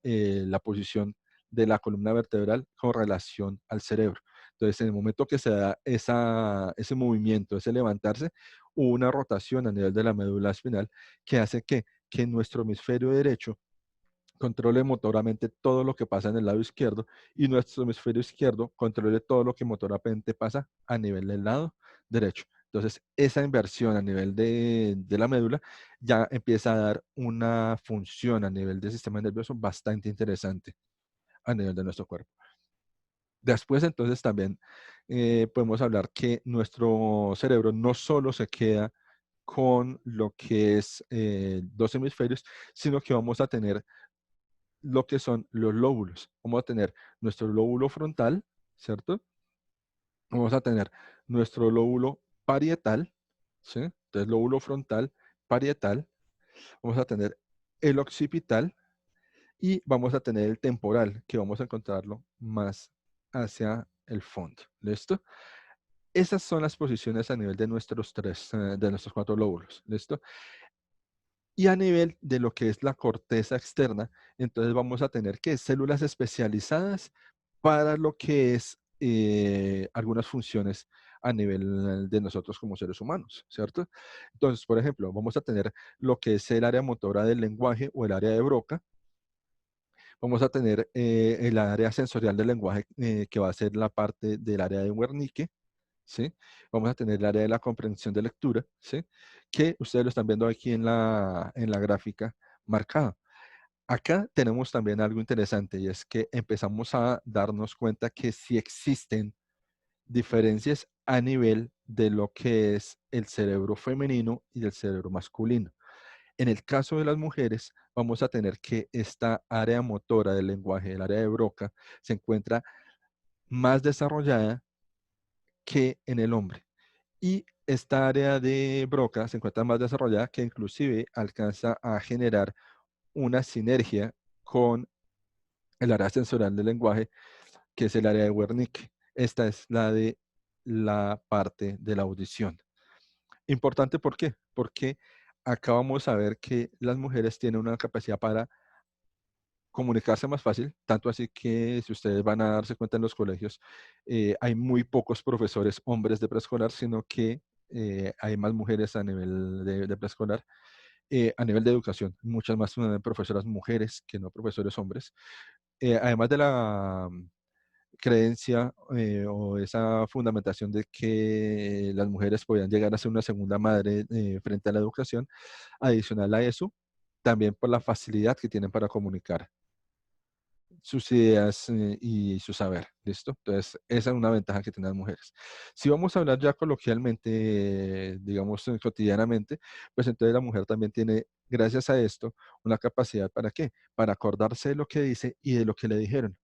la posición de la columna vertebral con relación al cerebro. Entonces, en el momento que se da ese movimiento, ese levantarse, hubo una rotación a nivel de la médula espinal que hace que que nuestro hemisferio derecho controle motoramente todo lo que pasa en el lado izquierdo y nuestro hemisferio izquierdo controle todo lo que motoramente pasa a nivel del lado derecho. Entonces, esa inversión a nivel de la médula ya empieza a dar una función a nivel del sistema nervioso bastante interesante a nivel de nuestro cuerpo. Después, entonces, también podemos hablar que nuestro cerebro no solo se queda con lo que es dos hemisferios, sino que vamos a tener lo que son los lóbulos. Vamos a tener nuestro lóbulo frontal, ¿cierto? Vamos a tener nuestro lóbulo parietal, ¿sí? Entonces, lóbulo frontal, parietal. Vamos a tener el occipital y vamos a tener el temporal, que vamos a encontrarlo más hacia el fondo. ¿Listo? Esas son las posiciones a nivel de de nuestros cuatro lóbulos. ¿Listo? Y a nivel de lo que es la corteza externa, entonces vamos a tener que células especializadas para lo que es algunas funciones a nivel de nosotros como seres humanos, ¿cierto? Entonces, por ejemplo, vamos a tener lo que es el área motora del lenguaje o el área de Broca. Vamos a tener el área sensorial del lenguaje, que va a ser la parte del área de Wernicke, ¿sí? Vamos a tener el área de la comprensión de lectura, ¿sí? Que ustedes lo están viendo aquí en la gráfica marcada. Acá tenemos también algo interesante y es que empezamos a darnos cuenta que sí existen diferencias a nivel de lo que es el cerebro femenino y el cerebro masculino. En el caso de las mujeres, vamos a tener que esta área motora del lenguaje, el área de Broca, se encuentra más desarrollada que en el hombre. Y esta área de Broca se encuentra más desarrollada que inclusive alcanza a generar una sinergia con el área sensorial del lenguaje, que es el área de Wernicke. Esta es la de la parte de la audición. Importante, ¿por qué? Porque acá vamos a ver que las mujeres tienen una capacidad para comunicarse más fácil, tanto así que si ustedes van a darse cuenta en los colegios, hay muy pocos profesores hombres de preescolar, sino que hay más mujeres a nivel de preescolar. A nivel de educación, muchas más profesoras mujeres que no profesores hombres. Además de la creencia o esa fundamentación de que las mujeres podían llegar a ser una segunda madre frente a la educación, adicional a eso, también por la facilidad que tienen para comunicar sus ideas y su saber, ¿listo? Entonces, esa es una ventaja que tienen las mujeres. Si vamos a hablar ya coloquialmente, digamos, cotidianamente, pues entonces la mujer también tiene, gracias a esto, una capacidad ¿para qué? Para acordarse de lo que dice y de lo que le dijeron.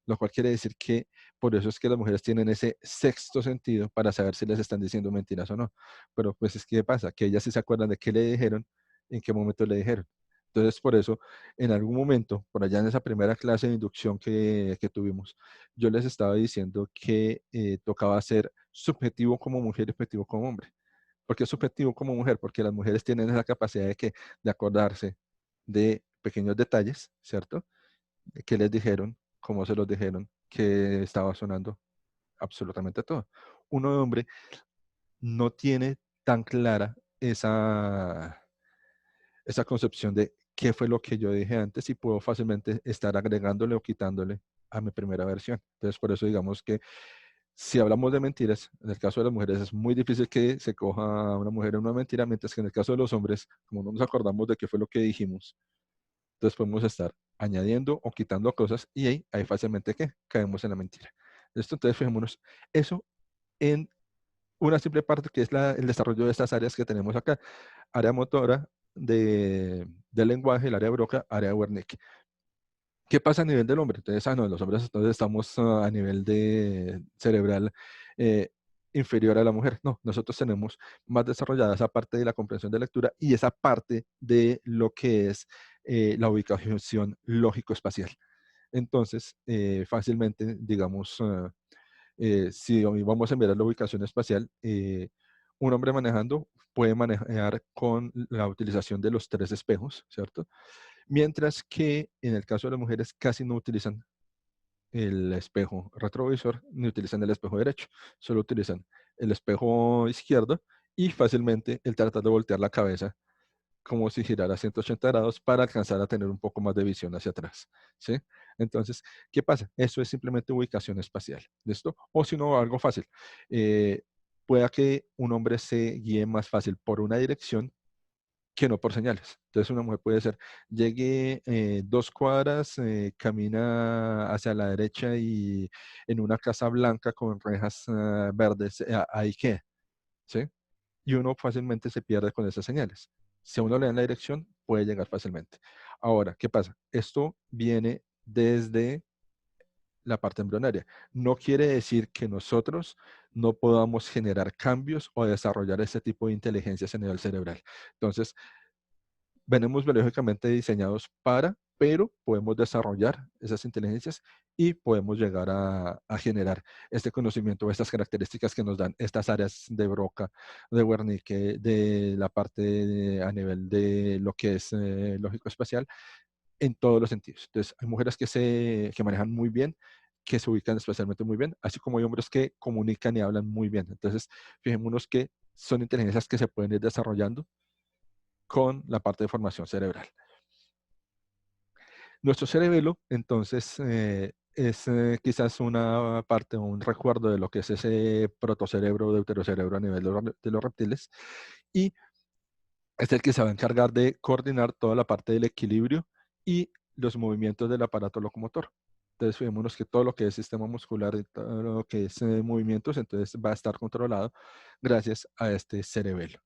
Lo cual quiere decir que por eso es que las mujeres tienen ese sexto sentido para saber si les están diciendo mentiras o no. Pero pues es que ¿qué pasa? Que ellas sí se acuerdan de qué le dijeron, en qué momento le dijeron. Entonces, por eso en algún momento, por allá en esa primera clase de inducción que tuvimos, yo les estaba diciendo que tocaba ser subjetivo como mujer y objetivo como hombre. ¿Por qué subjetivo como mujer? Porque las mujeres tienen esa capacidad de acordarse de pequeños detalles, ¿cierto? De qué les dijeron, cómo se los dijeron, que estaba sonando absolutamente todo. Uno de hombre no tiene tan clara esa concepción de qué fue lo que yo dije antes y puedo fácilmente estar agregándole o quitándole a mi primera versión. Entonces, por eso digamos que si hablamos de mentiras, en el caso de las mujeres es muy difícil que se coja a una mujer en una mentira, mientras que en el caso de los hombres, como no nos acordamos de qué fue lo que dijimos, entonces podemos estar añadiendo o quitando cosas y ahí fácilmente que caemos en la mentira. Esto, entonces fijémonos eso en una simple parte que es el desarrollo de estas áreas que tenemos acá. Área motora del lenguaje, el área Broca, área Wernicke. ¿Qué pasa a nivel del hombre? Entonces, no, los hombres entonces estamos a nivel de cerebral eh, inferior a la mujer. No, nosotros tenemos más desarrollada esa parte de la comprensión de lectura y esa parte de lo que es la ubicación lógico-espacial. Entonces, fácilmente, digamos, si hoy vamos a mirar la ubicación espacial, un hombre manejando puede manejar con la utilización de los tres espejos, ¿cierto? Mientras que en el caso de las mujeres casi no utilizan el espejo retrovisor ni utilizan el espejo derecho, solo utilizan el espejo izquierdo y fácilmente el tratar de voltear la cabeza como si girara 180 grados para alcanzar a tener un poco más de visión hacia atrás, ¿sí? Entonces, ¿qué pasa? Eso es simplemente ubicación espacial, ¿listo? O si no, algo fácil. Eh, pueda que un hombre se guíe más fácil por una dirección que no por señales. Entonces una mujer puede ser, llegue 2 cuadras, camina hacia la derecha y en una casa blanca con rejas verdes, ahí qué, ¿sí? Y uno fácilmente se pierde con esas señales. Si a uno le dan la dirección, puede llegar fácilmente. Ahora, ¿qué pasa? Esto viene desde la parte embrionaria. No quiere decir que nosotros no podamos generar cambios o desarrollar ese tipo de inteligencias a nivel cerebral. Entonces, venimos biológicamente diseñados para, pero podemos desarrollar esas inteligencias y podemos llegar a generar este conocimiento, estas características que nos dan estas áreas de Broca, de Wernicke, de la parte a nivel de lo que es lógico-espacial, en todos los sentidos. Entonces, hay mujeres que manejan muy bien, que se ubican especialmente muy bien, así como hay hombres que comunican y hablan muy bien. Entonces, fijémonos que son inteligencias que se pueden ir desarrollando con la parte de formación cerebral. Nuestro cerebelo, entonces, es quizás una parte o un recuerdo de lo que es ese protocerebro, deuterocerebro a nivel de los reptiles, y es el que se va a encargar de coordinar toda la parte del equilibrio y los movimientos del aparato locomotor. Entonces, fijémonos que todo lo que es sistema muscular y todo lo que es movimientos, entonces va a estar controlado gracias a este cerebelo.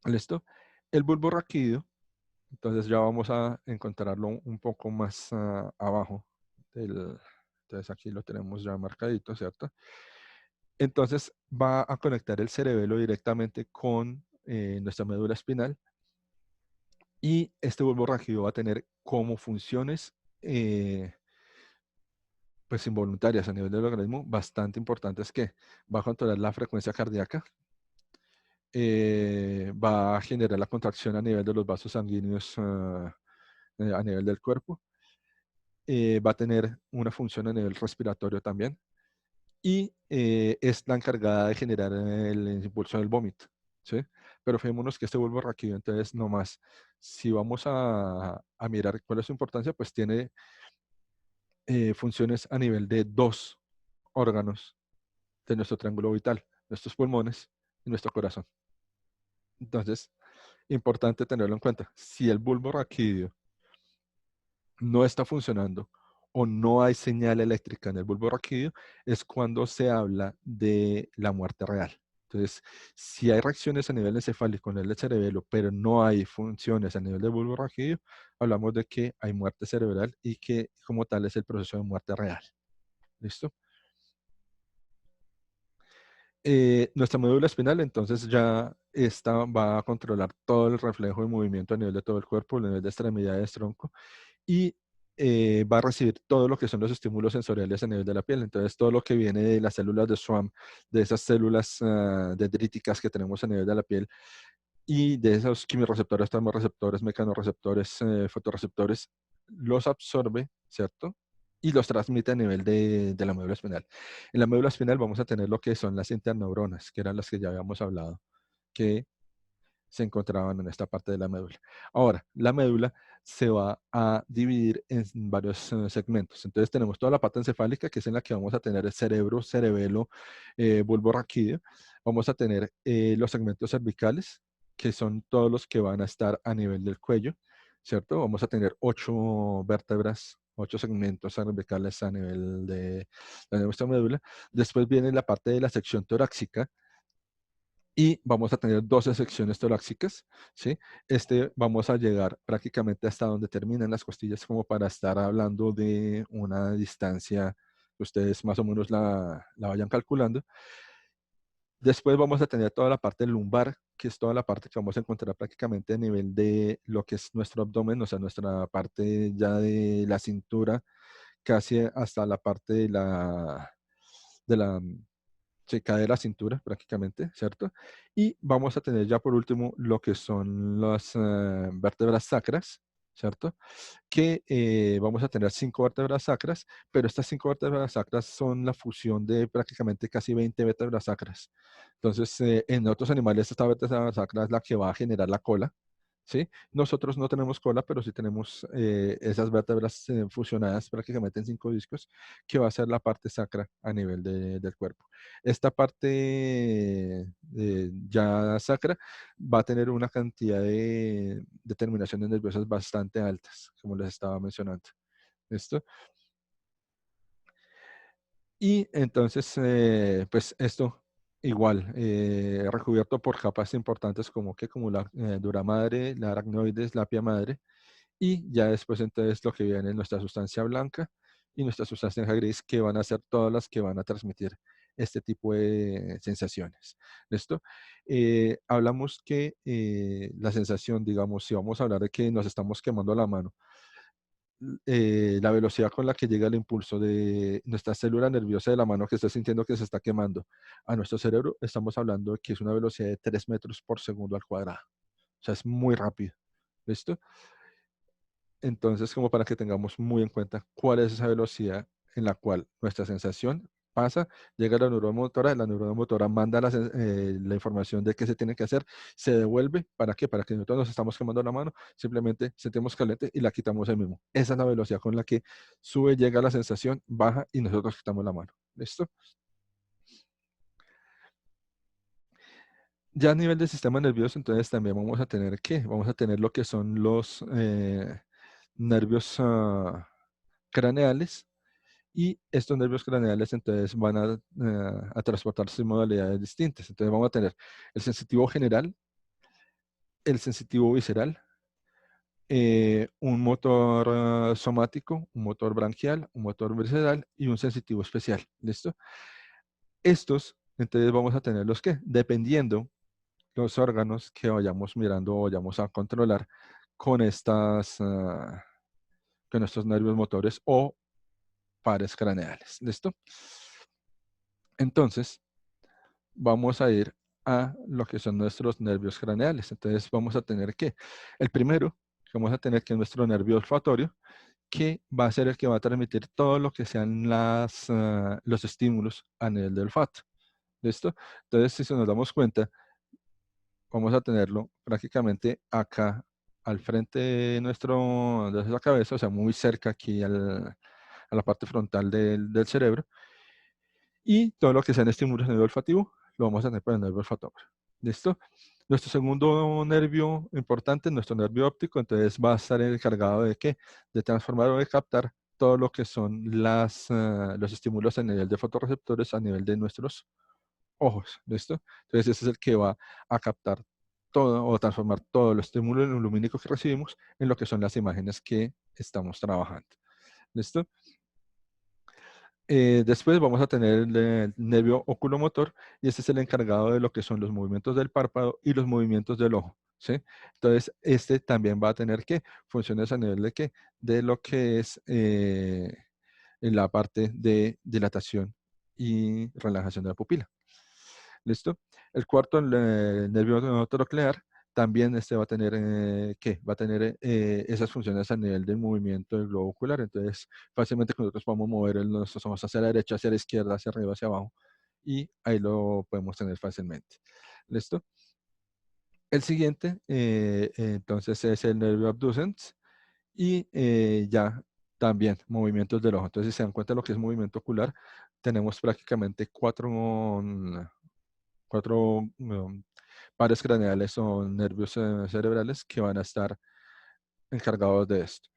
¿Listo? El bulbo raquídeo. Entonces ya vamos a encontrarlo un poco más abajo. Entonces aquí lo tenemos ya marcadito, ¿cierto? Entonces va a conectar el cerebelo directamente con nuestra médula espinal y este bulbo raquídeo va a tener como funciones pues involuntarias a nivel del organismo bastante importantes que va a controlar la frecuencia cardíaca, va a generar la contracción a nivel de los vasos sanguíneos a nivel del cuerpo, va a tener una función a nivel respiratorio también y es la encargada de generar el impulso del vómito, ¿sí? Pero fijémonos que este bulbo raquídeo, entonces, no más. Si vamos a mirar cuál es su importancia, pues tiene funciones a nivel de 2 órganos de nuestro triángulo vital, nuestros pulmones y nuestro corazón. Entonces, importante tenerlo en cuenta. Si el bulbo raquídeo no está funcionando o no hay señal eléctrica en el bulbo raquídeo, es cuando se habla de la muerte real. Entonces, si hay reacciones a nivel encefálico, a nivel del cerebelo, pero no hay funciones a nivel del bulbo raquídeo, hablamos de que hay muerte cerebral y que como tal es el proceso de muerte real. ¿Listo? Nuestra médula espinal entonces ya va a controlar todo el reflejo y movimiento a nivel de todo el cuerpo, a nivel de extremidades, tronco, y va a recibir todo lo que son los estímulos sensoriales a nivel de la piel. Entonces, todo lo que viene de las células de Schwann, de esas células dendríticas que tenemos a nivel de la piel y de esos quimiorreceptores, termorreceptores, mecanorreceptores, fotorreceptores, los absorbe, ¿cierto? Y los transmite a nivel de la médula espinal. En la médula espinal vamos a tener lo que son las interneuronas, que eran las que ya habíamos hablado, que se encontraban en esta parte de la médula. Ahora, la médula se va a dividir en varios segmentos. Entonces tenemos toda la parte encefálica, que es en la que vamos a tener el cerebro, cerebelo, bulbo raquídeo. Vamos a tener los segmentos cervicales, que son todos los que van a estar a nivel del cuello, ¿cierto? Vamos a tener 8 vértebras, 8 segmentos cervicales a nivel de nuestra médula. Después viene la parte de la sección torácica, y vamos a tener 12 secciones torácicas, ¿sí? Vamos a llegar prácticamente hasta donde terminan las costillas como para estar hablando de una distancia que ustedes más o menos la vayan calculando. Después vamos a tener toda la parte lumbar, que es toda la parte que vamos a encontrar prácticamente a nivel de lo que es nuestro abdomen, o sea, nuestra parte ya de la cintura, casi hasta la parte de la se cae de la cintura prácticamente, ¿cierto? Y vamos a tener ya por último lo que son las vértebras sacras, ¿cierto? Que vamos a tener 5 vértebras sacras, pero estas 5 vértebras sacras son la fusión de prácticamente casi 20 vértebras sacras. Entonces, en otros animales esta vértebra sacra es la que va a generar la cola, ¿sí? Nosotros no tenemos cola, pero sí tenemos esas vértebras fusionadas prácticamente en 5 discos, que va a ser la parte sacra a nivel del cuerpo. Esta parte ya sacra va a tener una cantidad de terminaciones nerviosas bastante altas, como les estaba mencionando. ¿Listo? Y entonces, pues esto igual, recubierto por capas importantes como la dura madre, la aracnoides, la pia madre, y ya después entonces lo que viene es nuestra sustancia blanca y nuestra sustancia gris, que van a ser todas las que van a transmitir este tipo de sensaciones. ¿Listo? Hablamos que la sensación, digamos, si vamos a hablar de que nos estamos quemando la mano, la velocidad con la que llega el impulso de nuestra célula nerviosa de la mano que está sintiendo que se está quemando a nuestro cerebro, estamos hablando de que es una velocidad de 3 metros por segundo al cuadrado. O sea, es muy rápido. ¿Listo? Entonces, como para que tengamos muy en cuenta cuál es esa velocidad en la cual nuestra sensación pasa, llega a la neurona motora manda la información de qué se tiene que hacer, se devuelve, ¿para qué? Para que nosotros nos estamos quemando la mano, simplemente sentimos caliente y la quitamos ahí mismo. Esa es la velocidad con la que sube, llega la sensación, baja y nosotros quitamos la mano. ¿Listo? Ya a nivel del sistema nervioso, entonces también vamos a tener ¿qué? Vamos a tener lo que son los nervios craneales. Y estos nervios craneales entonces van a transportarse en modalidades distintas. Entonces vamos a tener el sensitivo general, el sensitivo visceral, un motor somático, un motor branquial, un motor visceral y un sensitivo especial. ¿Listo? Estos, entonces vamos a tener los que, dependiendo los órganos que vayamos mirando o vayamos a controlar con con estos nervios motores o pares craneales. ¿Listo? Entonces, vamos a ir a lo que son nuestros nervios craneales. Entonces vamos a tener que, el primero, que vamos a tener que es nuestro nervio olfatorio, que va a ser el que va a transmitir todo lo que sean los estímulos a nivel del olfato. ¿Listo? Entonces, si nos damos cuenta, vamos a tenerlo prácticamente acá al frente de de nuestra cabeza, o sea, muy cerca aquí a la parte frontal del cerebro. Y todo lo que sean estímulos a nivel olfativo, lo vamos a tener por el nervio olfatorio. ¿Listo? Nuestro segundo nervio importante, nuestro nervio óptico, entonces va a estar encargado de qué? De transformar o de captar todo lo que son los estímulos a nivel de fotorreceptores a nivel de nuestros ojos. ¿Listo? Entonces ese es el que va a captar todo o transformar todo el estímulo lumínico que recibimos en lo que son las imágenes que estamos trabajando. ¿Listo? Después vamos a tener el nervio oculomotor y este es el encargado de lo que son los movimientos del párpado y los movimientos del ojo, ¿sí? Entonces, este también va a tener ¿qué? Funciones a nivel de qué? De lo que es en la parte de dilatación y relajación de la pupila. ¿Listo? El cuarto, el nervio troclear, también este va a tener, ¿qué? Va a tener esas funciones a nivel del movimiento del globo ocular. Entonces, fácilmente nosotros podemos mover nuestros ojos hacia la derecha, hacia la izquierda, hacia arriba, hacia abajo. Y ahí lo podemos tener fácilmente. ¿Listo? El siguiente, entonces, es el nervio abducens. Y ya también movimientos del ojo. Entonces, si se dan cuenta de lo que es movimiento ocular, tenemos prácticamente cuatro pares craneales o nervios cerebrales que van a estar encargados de esto.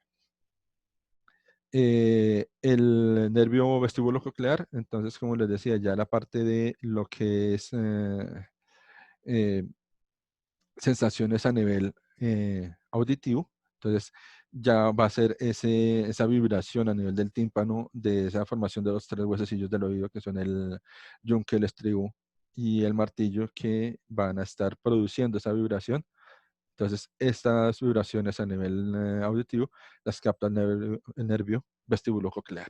El nervio vestíbulo coclear, entonces, como les decía, ya la parte de lo que es eh, sensaciones a nivel auditivo, entonces ya va a ser esa vibración a nivel del tímpano de esa formación de los 3 huesecillos del oído, que son el yunque, el estribo y el martillo, que van a estar produciendo esa vibración. Entonces, estas vibraciones a nivel auditivo las capta el nervio vestíbulo-coclear.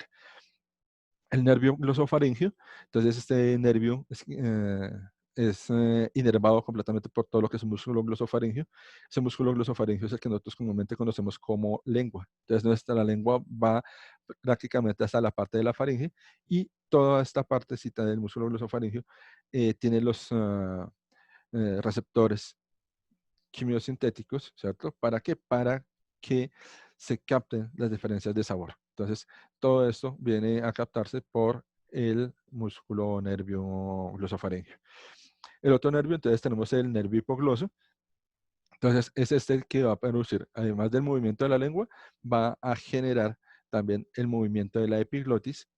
El nervio glosofaringeo, entonces este nervio es inervado completamente por todo lo que es un músculo glosofaringeo. Ese músculo glosofaringeo es el que nosotros comúnmente conocemos como lengua. Entonces nuestra lengua va prácticamente hasta la parte de la faringe y toda esta partecita del músculo glosofaringeo tiene los receptores quimiosintéticos, ¿cierto? ¿Para qué? Para que se capten las diferencias de sabor. Entonces, todo esto viene a captarse por el músculo nervio glosofaringeo. El otro nervio, entonces tenemos el nervio hipogloso. Entonces, es este el que va a producir, además del movimiento de la lengua, va a generar también el movimiento de la epiglotis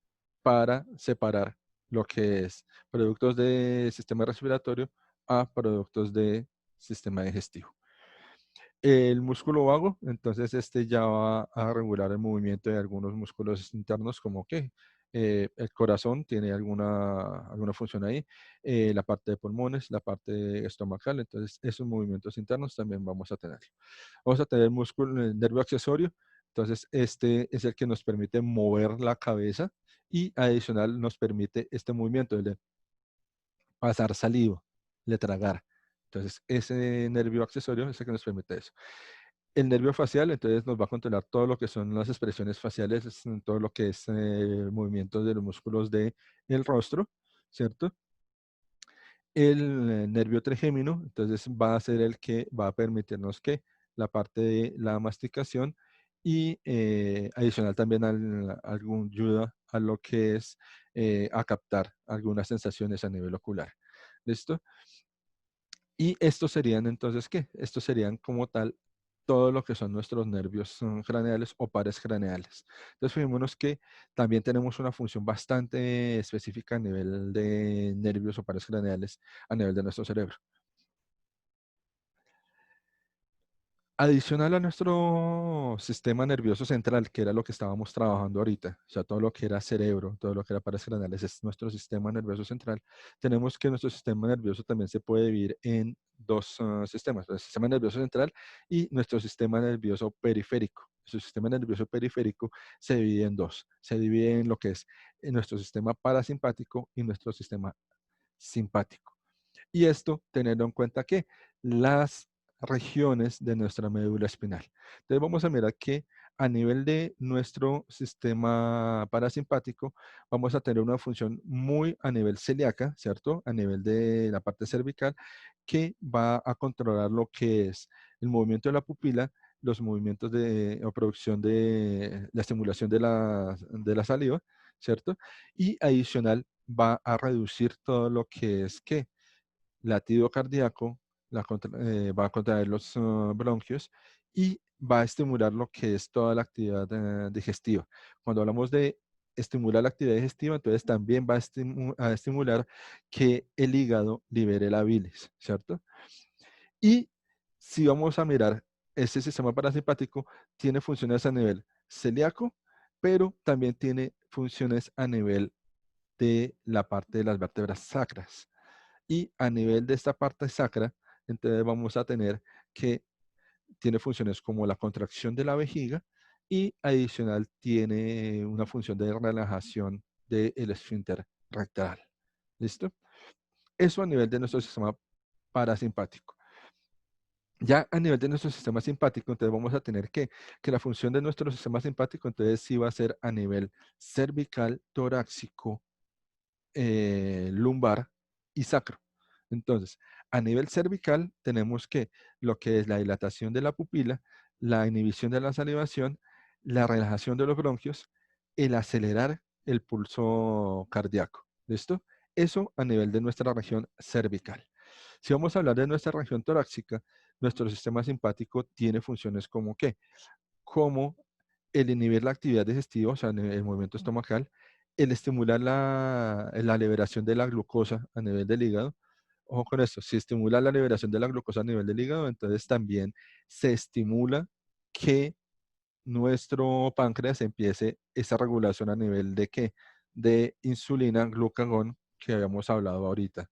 para separar lo que es productos de sistema respiratorio a productos de sistema digestivo. El músculo vago, entonces este ya va a regular el movimiento de algunos músculos internos como que el corazón tiene alguna función ahí, la parte de pulmones, la parte estomacal, entonces esos movimientos internos también vamos a tener. Vamos a tener el músculo, el nervio accesorio, entonces este es el que nos permite mover la cabeza y adicional nos permite este movimiento, el de pasar saliva, de tragar. Entonces ese nervio accesorio es el que nos permite eso. El nervio facial, entonces, nos va a controlar todo lo que son las expresiones faciales, todo lo que es movimientos de los músculos del rostro, ¿cierto? El nervio trigémino, entonces, va a ser el que va a permitirnos que la parte de la masticación y adicional también algún ayuda a lo que es a captar algunas sensaciones a nivel ocular. ¿Listo? Y estos serían entonces, ¿qué? Estos serían como tal todo lo que son nuestros nervios craneales o pares craneales. Entonces, fijémonos que también tenemos una función bastante específica a nivel de nervios o pares craneales a nivel de nuestro cerebro. Adicional a nuestro sistema nervioso central, que era lo que estábamos trabajando ahorita, o sea, todo lo que era cerebro, todo lo que era pares craneales, es nuestro sistema nervioso central. Tenemos que nuestro sistema nervioso también se puede dividir en dos sistemas, el sistema nervioso central y nuestro sistema nervioso periférico. Su sistema nervioso periférico se divide en dos, se divide en lo que es nuestro sistema parasimpático y nuestro sistema simpático. Y esto teniendo en cuenta que las regiones de nuestra médula espinal. Entonces vamos a mirar que a nivel de nuestro sistema parasimpático vamos a tener una función muy a nivel celíaca, ¿cierto? A nivel de la parte cervical que va a controlar lo que es el movimiento de la pupila, los movimientos de o producción de la estimulación de la saliva, ¿cierto? Y adicional va a reducir todo lo que es que latido cardíaco, va a contraer los bronquios y va a estimular lo que es toda la actividad digestiva. Cuando hablamos de estimular la actividad digestiva, entonces también va a estimular que el hígado libere la bilis, ¿cierto? Y si vamos a mirar, ese sistema parasimpático tiene funciones a nivel celíaco, pero también tiene funciones a nivel de la parte de las vértebras sacras. Y a nivel de esta parte sacra, entonces vamos a tener que tiene funciones como la contracción de la vejiga y adicional tiene una función de relajación del esfínter rectal. ¿Listo? Eso a nivel de nuestro sistema parasimpático. Ya a nivel de nuestro sistema simpático, entonces vamos a tener que la función de nuestro sistema simpático, entonces sí va a ser a nivel cervical, torácico, lumbar y sacro. Entonces, a nivel cervical tenemos que lo que es la dilatación de la pupila, la inhibición de la salivación, la relajación de los bronquios, el acelerar el pulso cardíaco. ¿Listo? Eso a nivel de nuestra región cervical. Si vamos a hablar de nuestra región torácica, nuestro sistema simpático tiene funciones como qué? Como el inhibir la actividad digestiva, o sea, el movimiento estomacal, el estimular la liberación de la glucosa a nivel del hígado. Ojo con esto, si estimula la liberación de la glucosa a nivel del hígado, entonces también se estimula que nuestro páncreas empiece esa regulación a nivel de qué? De insulina, glucagón, que habíamos hablado ahorita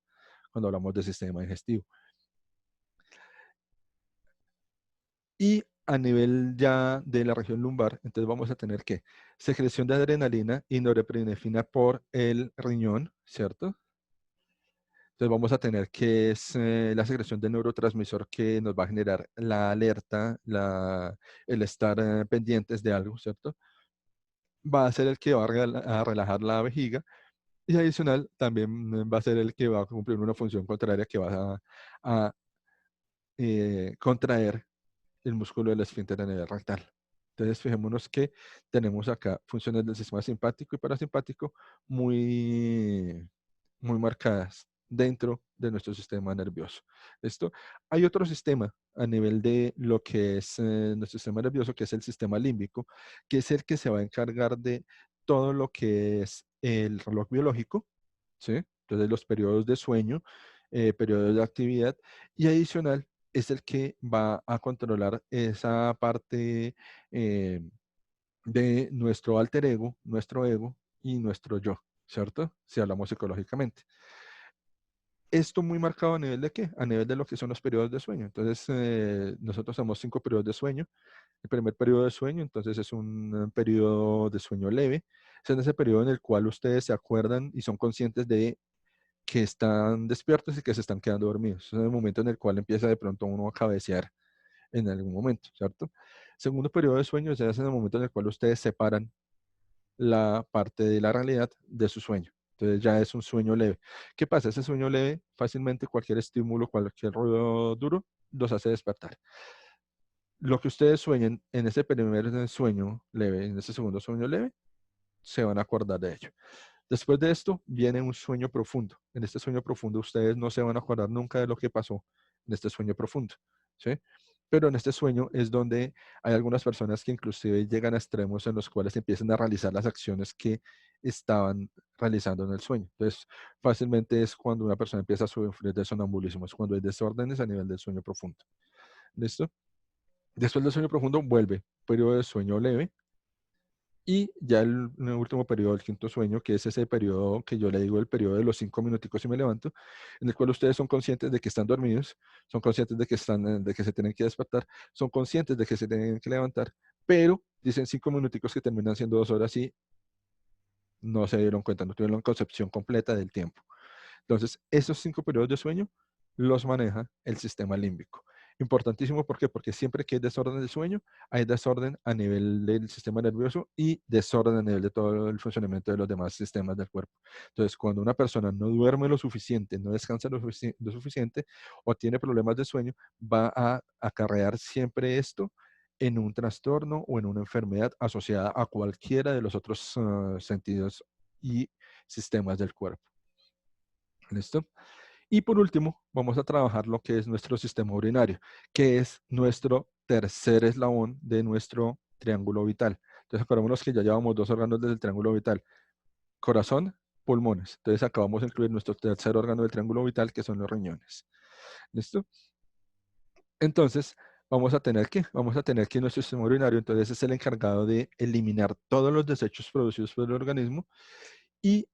cuando hablamos del sistema digestivo. Y a nivel ya de la región lumbar, entonces vamos a tener que secreción de adrenalina y norepinefrina por el riñón, ¿cierto? Entonces vamos a tener que es la secreción del neurotransmisor que nos va a generar la alerta, el estar pendientes de algo, ¿cierto? Va a ser el que va a relajar la vejiga y adicional también va a ser el que va a cumplir una función contraria que va a contraer el músculo del esfínter a nivel rectal. Entonces, fijémonos que tenemos acá funciones del sistema simpático y parasimpático muy, muy marcadas dentro de nuestro sistema nervioso. ¿Listo? Hay otro sistema a nivel de lo que es nuestro sistema nervioso, que es el sistema límbico, que es el que se va a encargar de todo lo que es el reloj biológico, ¿sí? Entonces, los periodos de sueño, periodos de actividad, y adicional es el que va a controlar esa parte eh, de nuestro alter ego, nuestro ego y nuestro yo, ¿cierto? Si hablamos psicológicamente. Esto muy marcado a nivel de qué? A nivel de lo que son los periodos de sueño. Entonces, nosotros tenemos 5 periodos de sueño. El primer periodo de sueño, entonces, es un periodo de sueño leve. Es en ese periodo en el cual ustedes se acuerdan y son conscientes de que están despiertos y que se están quedando dormidos. Es el momento en el cual empieza de pronto uno a cabecear en algún momento, ¿cierto? Segundo periodo de sueño es en el momento en el cual ustedes separan la parte de la realidad de su sueño. Entonces ya es un sueño leve. ¿Qué pasa? Ese sueño leve, fácilmente cualquier estímulo, cualquier ruido duro, los hace despertar. Lo que ustedes sueñen en ese primer sueño leve, en ese segundo sueño leve, se van a acordar de ello. Después de esto viene un sueño profundo. En este sueño profundo ustedes no se van a acordar nunca de lo que pasó en este sueño profundo, ¿sí? Pero en este sueño es donde hay algunas personas que inclusive llegan a extremos en los cuales empiezan a realizar las acciones que estaban realizando en el sueño. Entonces, fácilmente es cuando una persona empieza a sufrir de sonambulismo, es cuando hay desórdenes a nivel del sueño profundo. ¿Listo? Después del sueño profundo vuelve periodo de sueño leve, y ya el último periodo, el quinto sueño, que es ese periodo que yo le digo el periodo de los 5 minuticos y me levanto, en el cual ustedes son conscientes de que están dormidos, son conscientes de que se tienen que despertar, son conscientes de que se tienen que levantar, pero dicen 5 minuticos que terminan siendo 2 horas y no se dieron cuenta, no tuvieron concepción completa del tiempo. Entonces, esos 5 periodos de sueño los maneja el sistema límbico. Importantísimo, ¿por qué? Porque siempre que hay desorden del sueño, hay desorden a nivel del sistema nervioso y desorden a nivel de todo el funcionamiento de los demás sistemas del cuerpo. Entonces, cuando una persona no duerme lo suficiente, no descansa lo suficiente o tiene problemas de sueño, va a acarrear siempre esto en un trastorno o en una enfermedad asociada a cualquiera de los otros sentidos y sistemas del cuerpo. ¿Listo? Y por último, vamos a trabajar lo que es nuestro sistema urinario, que es nuestro tercer eslabón de nuestro triángulo vital. Entonces, acordémonos que ya llevamos 2 órganos del triángulo vital: corazón, pulmones. Entonces, acabamos de incluir nuestro tercer órgano del triángulo vital, que son los riñones. ¿Listo? Entonces, vamos a tener que nuestro sistema urinario, entonces, es el encargado de eliminar todos los desechos producidos por el organismo, y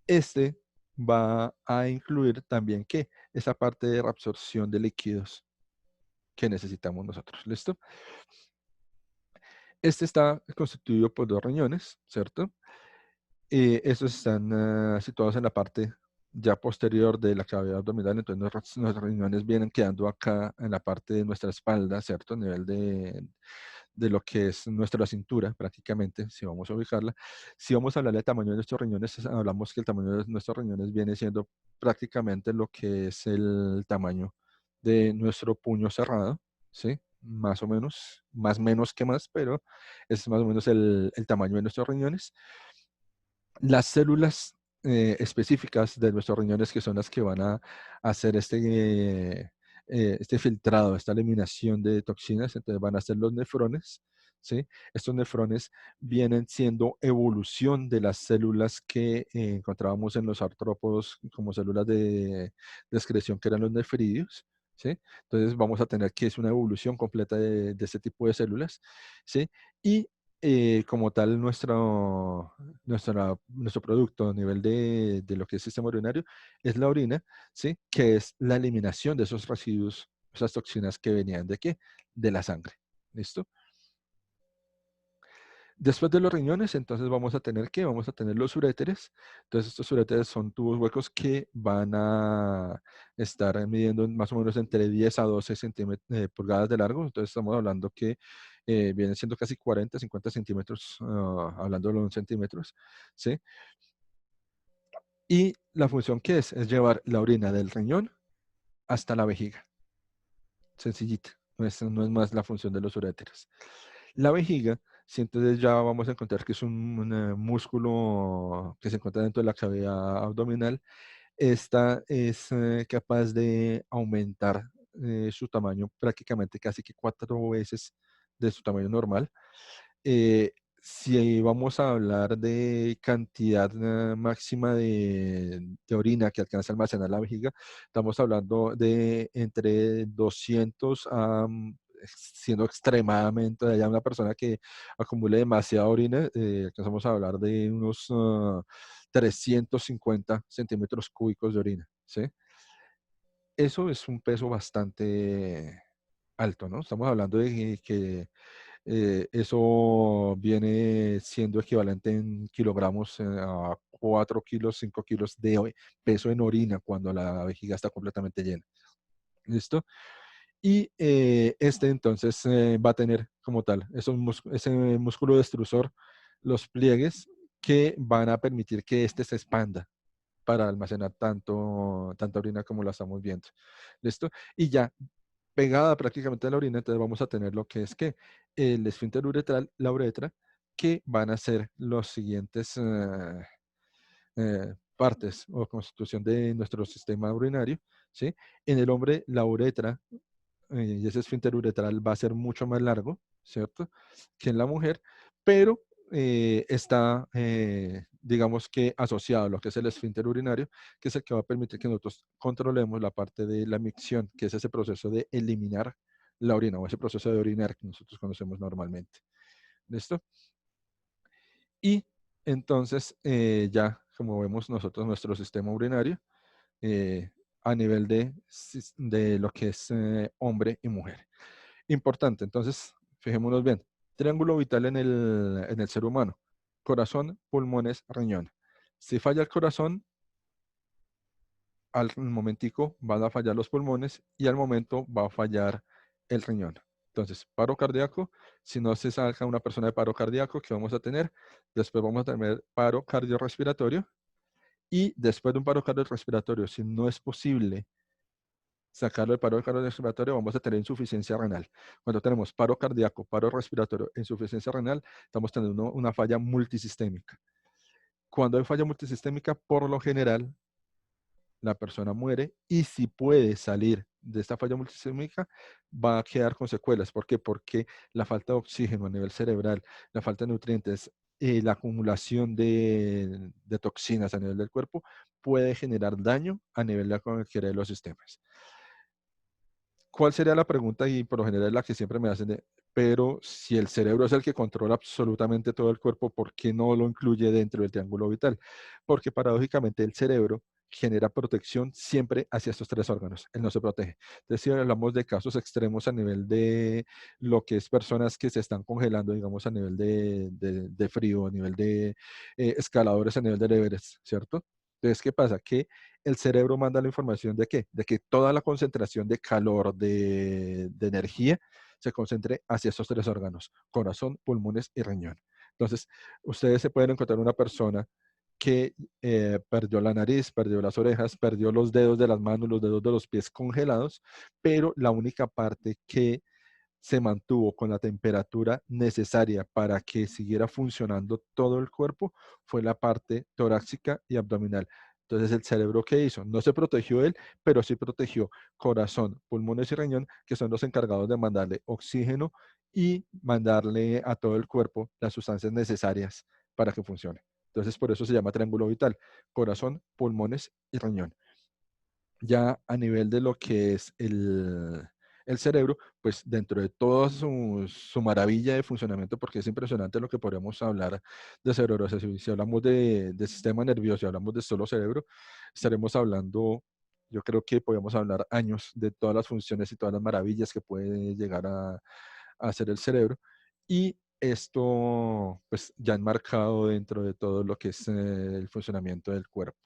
este va a incluir también ¿qué? Esa parte de reabsorción de líquidos que necesitamos nosotros. ¿Listo? Este está constituido por 2 riñones, ¿cierto? Estos están situados en la parte ya posterior de la cavidad abdominal, entonces nuestros riñones vienen quedando acá en la parte de nuestra espalda, ¿cierto? A nivel de lo que es nuestra cintura, prácticamente, si vamos a ubicarla. Si vamos a hablar del tamaño de nuestros riñones, hablamos que el tamaño de nuestros riñones viene siendo prácticamente lo que es el tamaño de nuestro puño cerrado, ¿sí? Más o menos, más menos que más, pero es más o menos el tamaño de nuestros riñones. Las células específicas de nuestros riñones, que son las que van a hacer este filtrado, esta eliminación de toxinas, entonces van a ser los nefrones, ¿sí? Estos nefrones vienen siendo evolución de las células que encontrábamos en los artrópodos como células de excreción, que eran los nefridios, ¿sí? Entonces vamos a tener que es una evolución completa de este tipo de células, ¿sí? Y como tal, nuestro producto a nivel de lo que es sistema urinario es la orina, ¿sí? Que es la eliminación de esos residuos, esas toxinas que venían de qué? De la sangre. ¿Listo? Después de los riñones, entonces vamos a tener ¿qué? Vamos a tener los uréteres. Entonces estos uréteres son tubos huecos que van a estar midiendo más o menos entre 10 a 12 pulgadas de largo. Entonces estamos hablando que vienen siendo casi 40, 50 centímetros, hablando de los centímetros, ¿sí? Y la función que es llevar la orina del riñón hasta la vejiga. Sencillita. No es más la función de los uréteres. La vejiga, si entonces ya vamos a encontrar que es un músculo que se encuentra dentro de la cavidad abdominal, esta es capaz de aumentar su tamaño prácticamente casi que 4 veces de su tamaño normal. Si vamos a hablar de cantidad máxima de orina que alcanza a almacenar la vejiga, estamos hablando de entre 200 a, siendo extremadamente, ya una persona que acumule demasiada orina, alcanzamos a hablar de unos 350 centímetros cúbicos de orina, ¿sí? Eso es un peso bastante alto, ¿no? Estamos hablando de que eso viene siendo equivalente en kilogramos a 4 kilos, 5 kilos de peso en orina cuando la vejiga está completamente llena. ¿Listo? Y este entonces va a tener como tal ese músculo destrusor, los pliegues que van a permitir que este se expanda para almacenar tanta orina como la estamos viendo. ¿Listo? Y ya pegada prácticamente a la orina, entonces vamos a tener lo que es que el esfínter uretral, la uretra, que van a ser los siguientes partes o constitución de nuestro sistema urinario, ¿sí? En el hombre, la uretra y ese esfínter uretral va a ser mucho más largo, ¿cierto? Que en la mujer, pero está, digamos que asociado a lo que es el esfínter urinario, que es el que va a permitir que nosotros controlemos la parte de la micción, que es ese proceso de eliminar la orina o ese proceso de orinar que nosotros conocemos normalmente. ¿Listo? Y entonces ya, como vemos nosotros, nuestro sistema urinario, eh, a nivel de lo que es hombre y mujer. Importante, entonces, fijémonos bien. Triángulo vital en el ser humano. Corazón, pulmones, riñón. Si falla el corazón, al momentico van a fallar los pulmones y al momento va a fallar el riñón. Entonces, paro cardíaco, si no se salga una persona de paro cardíaco, ¿qué vamos a tener? Después vamos a tener paro cardiorrespiratorio y después de un paro cardiorrespiratorio, si no es posible sacarlo del paro cardiorrespiratorio, vamos a tener insuficiencia renal. Cuando tenemos paro cardíaco, paro respiratorio, insuficiencia renal, estamos teniendo una falla multisistémica. Cuando hay falla multisistémica, por lo general, la persona muere y si puede salir de esta falla multisistémica, va a quedar con secuelas. ¿Por qué? Porque la falta de oxígeno a nivel cerebral, la falta de nutrientes, la acumulación de toxinas a nivel del cuerpo puede generar daño a nivel de cualquiera de los sistemas. ¿Cuál sería la pregunta? Y por lo general es la que siempre me hacen pero si el cerebro es el que controla absolutamente todo el cuerpo, ¿por qué no lo incluye dentro del triángulo vital? Porque paradójicamente el cerebro genera protección siempre hacia estos tres órganos. Él no se protege. Entonces, si hablamos de casos extremos a nivel de lo que es personas que se están congelando, digamos, a nivel de frío, a nivel de escaladores, a nivel del Everest, ¿cierto? Entonces, ¿qué pasa? Que el cerebro manda la información de qué? De que toda la concentración de calor, de energía, se concentre hacia estos tres órganos, corazón, pulmones y riñón. Entonces, ustedes se pueden encontrar una persona que perdió la nariz, perdió las orejas, perdió los dedos de las manos, los dedos de los pies congelados, pero la única parte que se mantuvo con la temperatura necesaria para que siguiera funcionando todo el cuerpo fue la parte torácica y abdominal. Entonces, ¿el cerebro qué hizo? No se protegió él, pero sí protegió corazón, pulmones y riñón, que son los encargados de mandarle oxígeno y mandarle a todo el cuerpo las sustancias necesarias para que funcione. Entonces, por eso se llama triángulo vital, corazón, pulmones y riñón. Ya a nivel de lo que es el cerebro, pues dentro de toda su maravilla de funcionamiento, porque es impresionante lo que podemos hablar de cerebro. O sea, si hablamos de sistema nervioso y hablamos de solo cerebro, estaremos hablando, yo creo que podemos hablar años de todas las funciones y todas las maravillas que puede llegar a hacer el cerebro. Y esto pues ya enmarcado dentro de todo lo que es el funcionamiento del cuerpo.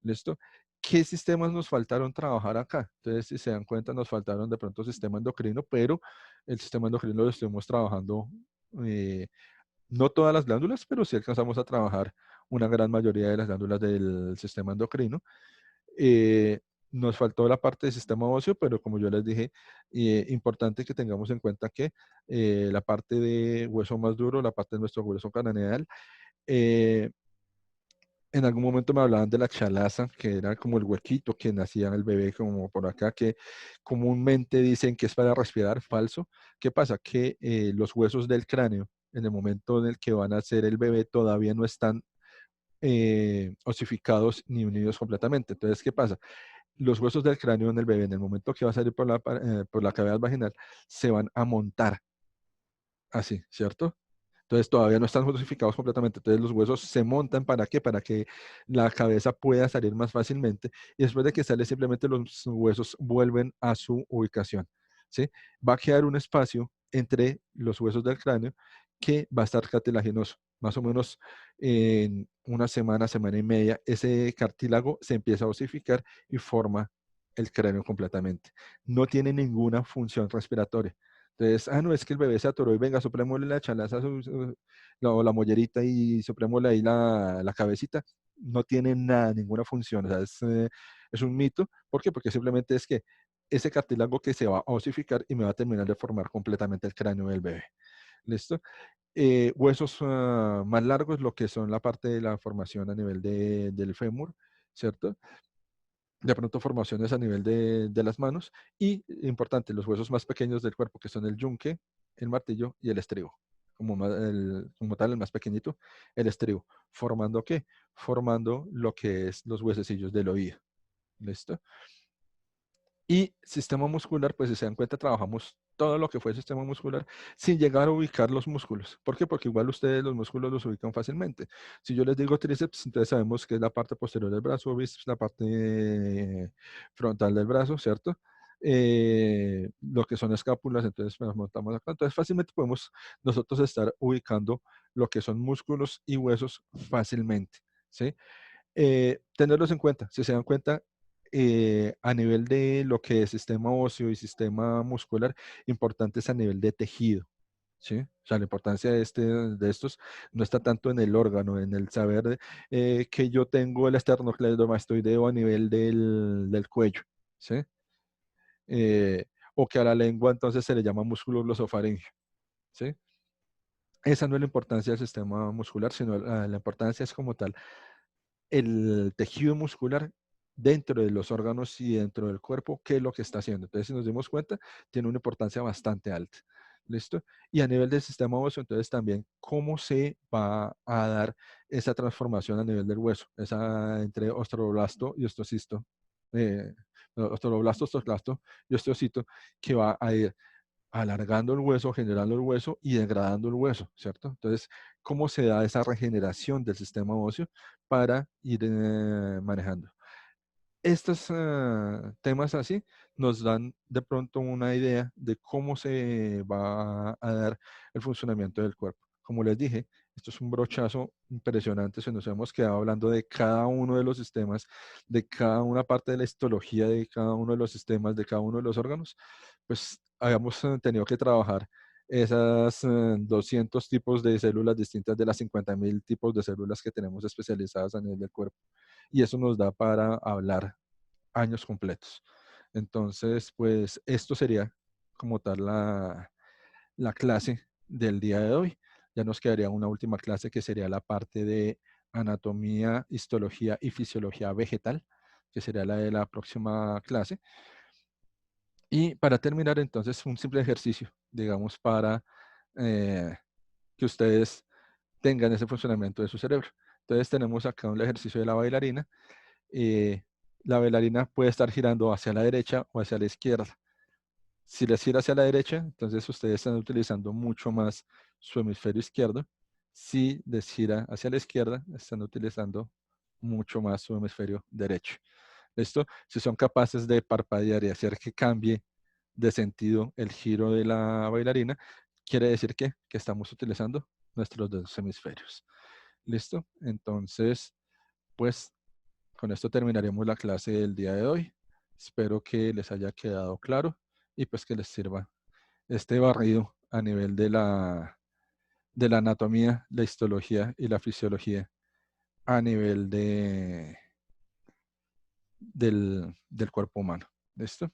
¿Listo? ¿Qué sistemas nos faltaron trabajar acá? Entonces, si se dan cuenta, nos faltaron de pronto sistema endocrino, pero el sistema endocrino lo estuvimos trabajando, eh, no todas las glándulas, pero sí alcanzamos a trabajar una gran mayoría de las glándulas del sistema endocrino. Eh, Nos faltó la parte del sistema óseo, pero como yo les dije, importante que tengamos en cuenta que la parte de hueso más duro, la parte de nuestro hueso craneal, eh, en algún momento me hablaban de la chalaza, que era como el huequito que nacía en el bebé, como por acá, que comúnmente dicen que es para respirar, falso. ¿Qué pasa? Que los huesos del cráneo, en el momento en el que van a nacer el bebé, todavía no están osificados ni unidos completamente. Entonces, ¿qué pasa? Los huesos del cráneo en el bebé, en el momento que va a salir por la cavidad vaginal, se van a montar así, ¿cierto? Entonces todavía no están justificados completamente. Entonces los huesos se montan ¿para qué? Para que la cabeza pueda salir más fácilmente. Y después de que sale, simplemente los huesos vuelven a su ubicación. ¿Sí? Va a quedar un espacio entre los huesos del cráneo que va a estar cartilaginoso. Más o menos en una semana, semana y media, ese cartílago se empieza a osificar y forma el cráneo completamente. No tiene ninguna función respiratoria. Entonces, no, es que el bebé se atoró y venga, soplémosle la chalaza o la mollerita y soplémosle ahí la cabecita. No tiene nada, ninguna función. O sea, es un mito. ¿Por qué? Porque simplemente es que ese cartílago que se va a osificar y me va a terminar de formar completamente el cráneo del bebé. ¿Listo? Huesos más largos, lo que son la parte de la formación a nivel del fémur, ¿cierto? De pronto formaciones a nivel de las manos y, importante, los huesos más pequeños del cuerpo, que son el yunque, el martillo y el estribo. Como tal, el más pequeñito, el estribo. ¿Formando qué? Formando lo que es los huesecillos del oído. ¿Listo? Y sistema muscular, pues si se dan cuenta, trabajamos todo lo que fue el sistema muscular sin llegar a ubicar los músculos. ¿Por qué? Porque igual ustedes los músculos los ubican fácilmente. Si yo les digo tríceps, entonces sabemos que es la parte posterior del brazo, bíceps, la parte frontal del brazo, ¿cierto? Lo que son escápulas, entonces nos montamos acá. Entonces fácilmente podemos nosotros estar ubicando lo que son músculos y huesos fácilmente, ¿sí? Tenerlos en cuenta. Si se dan cuenta, a nivel de lo que es sistema óseo y sistema muscular, importantes a nivel de tejido. ¿Sí? O sea, la importancia de estos no está tanto en el órgano, en el saber que yo tengo el esternocleidomastoideo a nivel del cuello. ¿Sí? Eh, o que a la lengua entonces se le llama músculo glosofaringeo. ¿Sí? Esa no es la importancia del sistema muscular, sino la importancia es como tal el tejido muscular dentro de los órganos y dentro del cuerpo, qué es lo que está haciendo. Entonces, si nos dimos cuenta, tiene una importancia bastante alta. ¿Listo? Y a nivel del sistema óseo, entonces también, ¿cómo se va a dar esa transformación a nivel del hueso? Esa entre osteoblasto y osteocisto. Osteoblasto, osteoclasto y osteocito, que va a ir alargando el hueso, generando el hueso y degradando el hueso, ¿cierto? Entonces, ¿cómo se da esa regeneración del sistema óseo para ir manejando? Estos temas así nos dan de pronto una idea de cómo se va a dar el funcionamiento del cuerpo. Como les dije, esto es un brochazo impresionante. Se nos hemos quedado hablando de cada uno de los sistemas, de cada una parte de la histología de cada uno de los sistemas, de cada uno de los órganos. Pues habíamos tenido que trabajar esas 200 tipos de células distintas de las 50.000 tipos de células que tenemos especializadas a nivel del cuerpo. Y eso nos da para hablar años completos. Entonces, pues esto sería como tal la clase del día de hoy. Ya nos quedaría una última clase que sería la parte de anatomía, histología y fisiología vegetal, que sería la de la próxima clase. Y para terminar, entonces, un simple ejercicio, digamos, para eh, que ustedes tengan ese funcionamiento de su cerebro. Entonces, tenemos acá un ejercicio de la bailarina. eh, la bailarina puede estar girando hacia la derecha o hacia la izquierda. Si les gira hacia la derecha, entonces ustedes están utilizando mucho más su hemisferio izquierdo. Si les gira hacia la izquierda, están utilizando mucho más su hemisferio derecho. ¿Listo? Si son capaces de parpadear y hacer que cambie de sentido el giro de la bailarina, quiere decir que estamos utilizando nuestros dos hemisferios. ¿Listo? Entonces, pues con esto terminaremos la clase del día de hoy. Espero que les haya quedado claro y pues que les sirva este barrido a nivel de la anatomía, la histología y la fisiología a nivel del cuerpo humano. ¿Listo?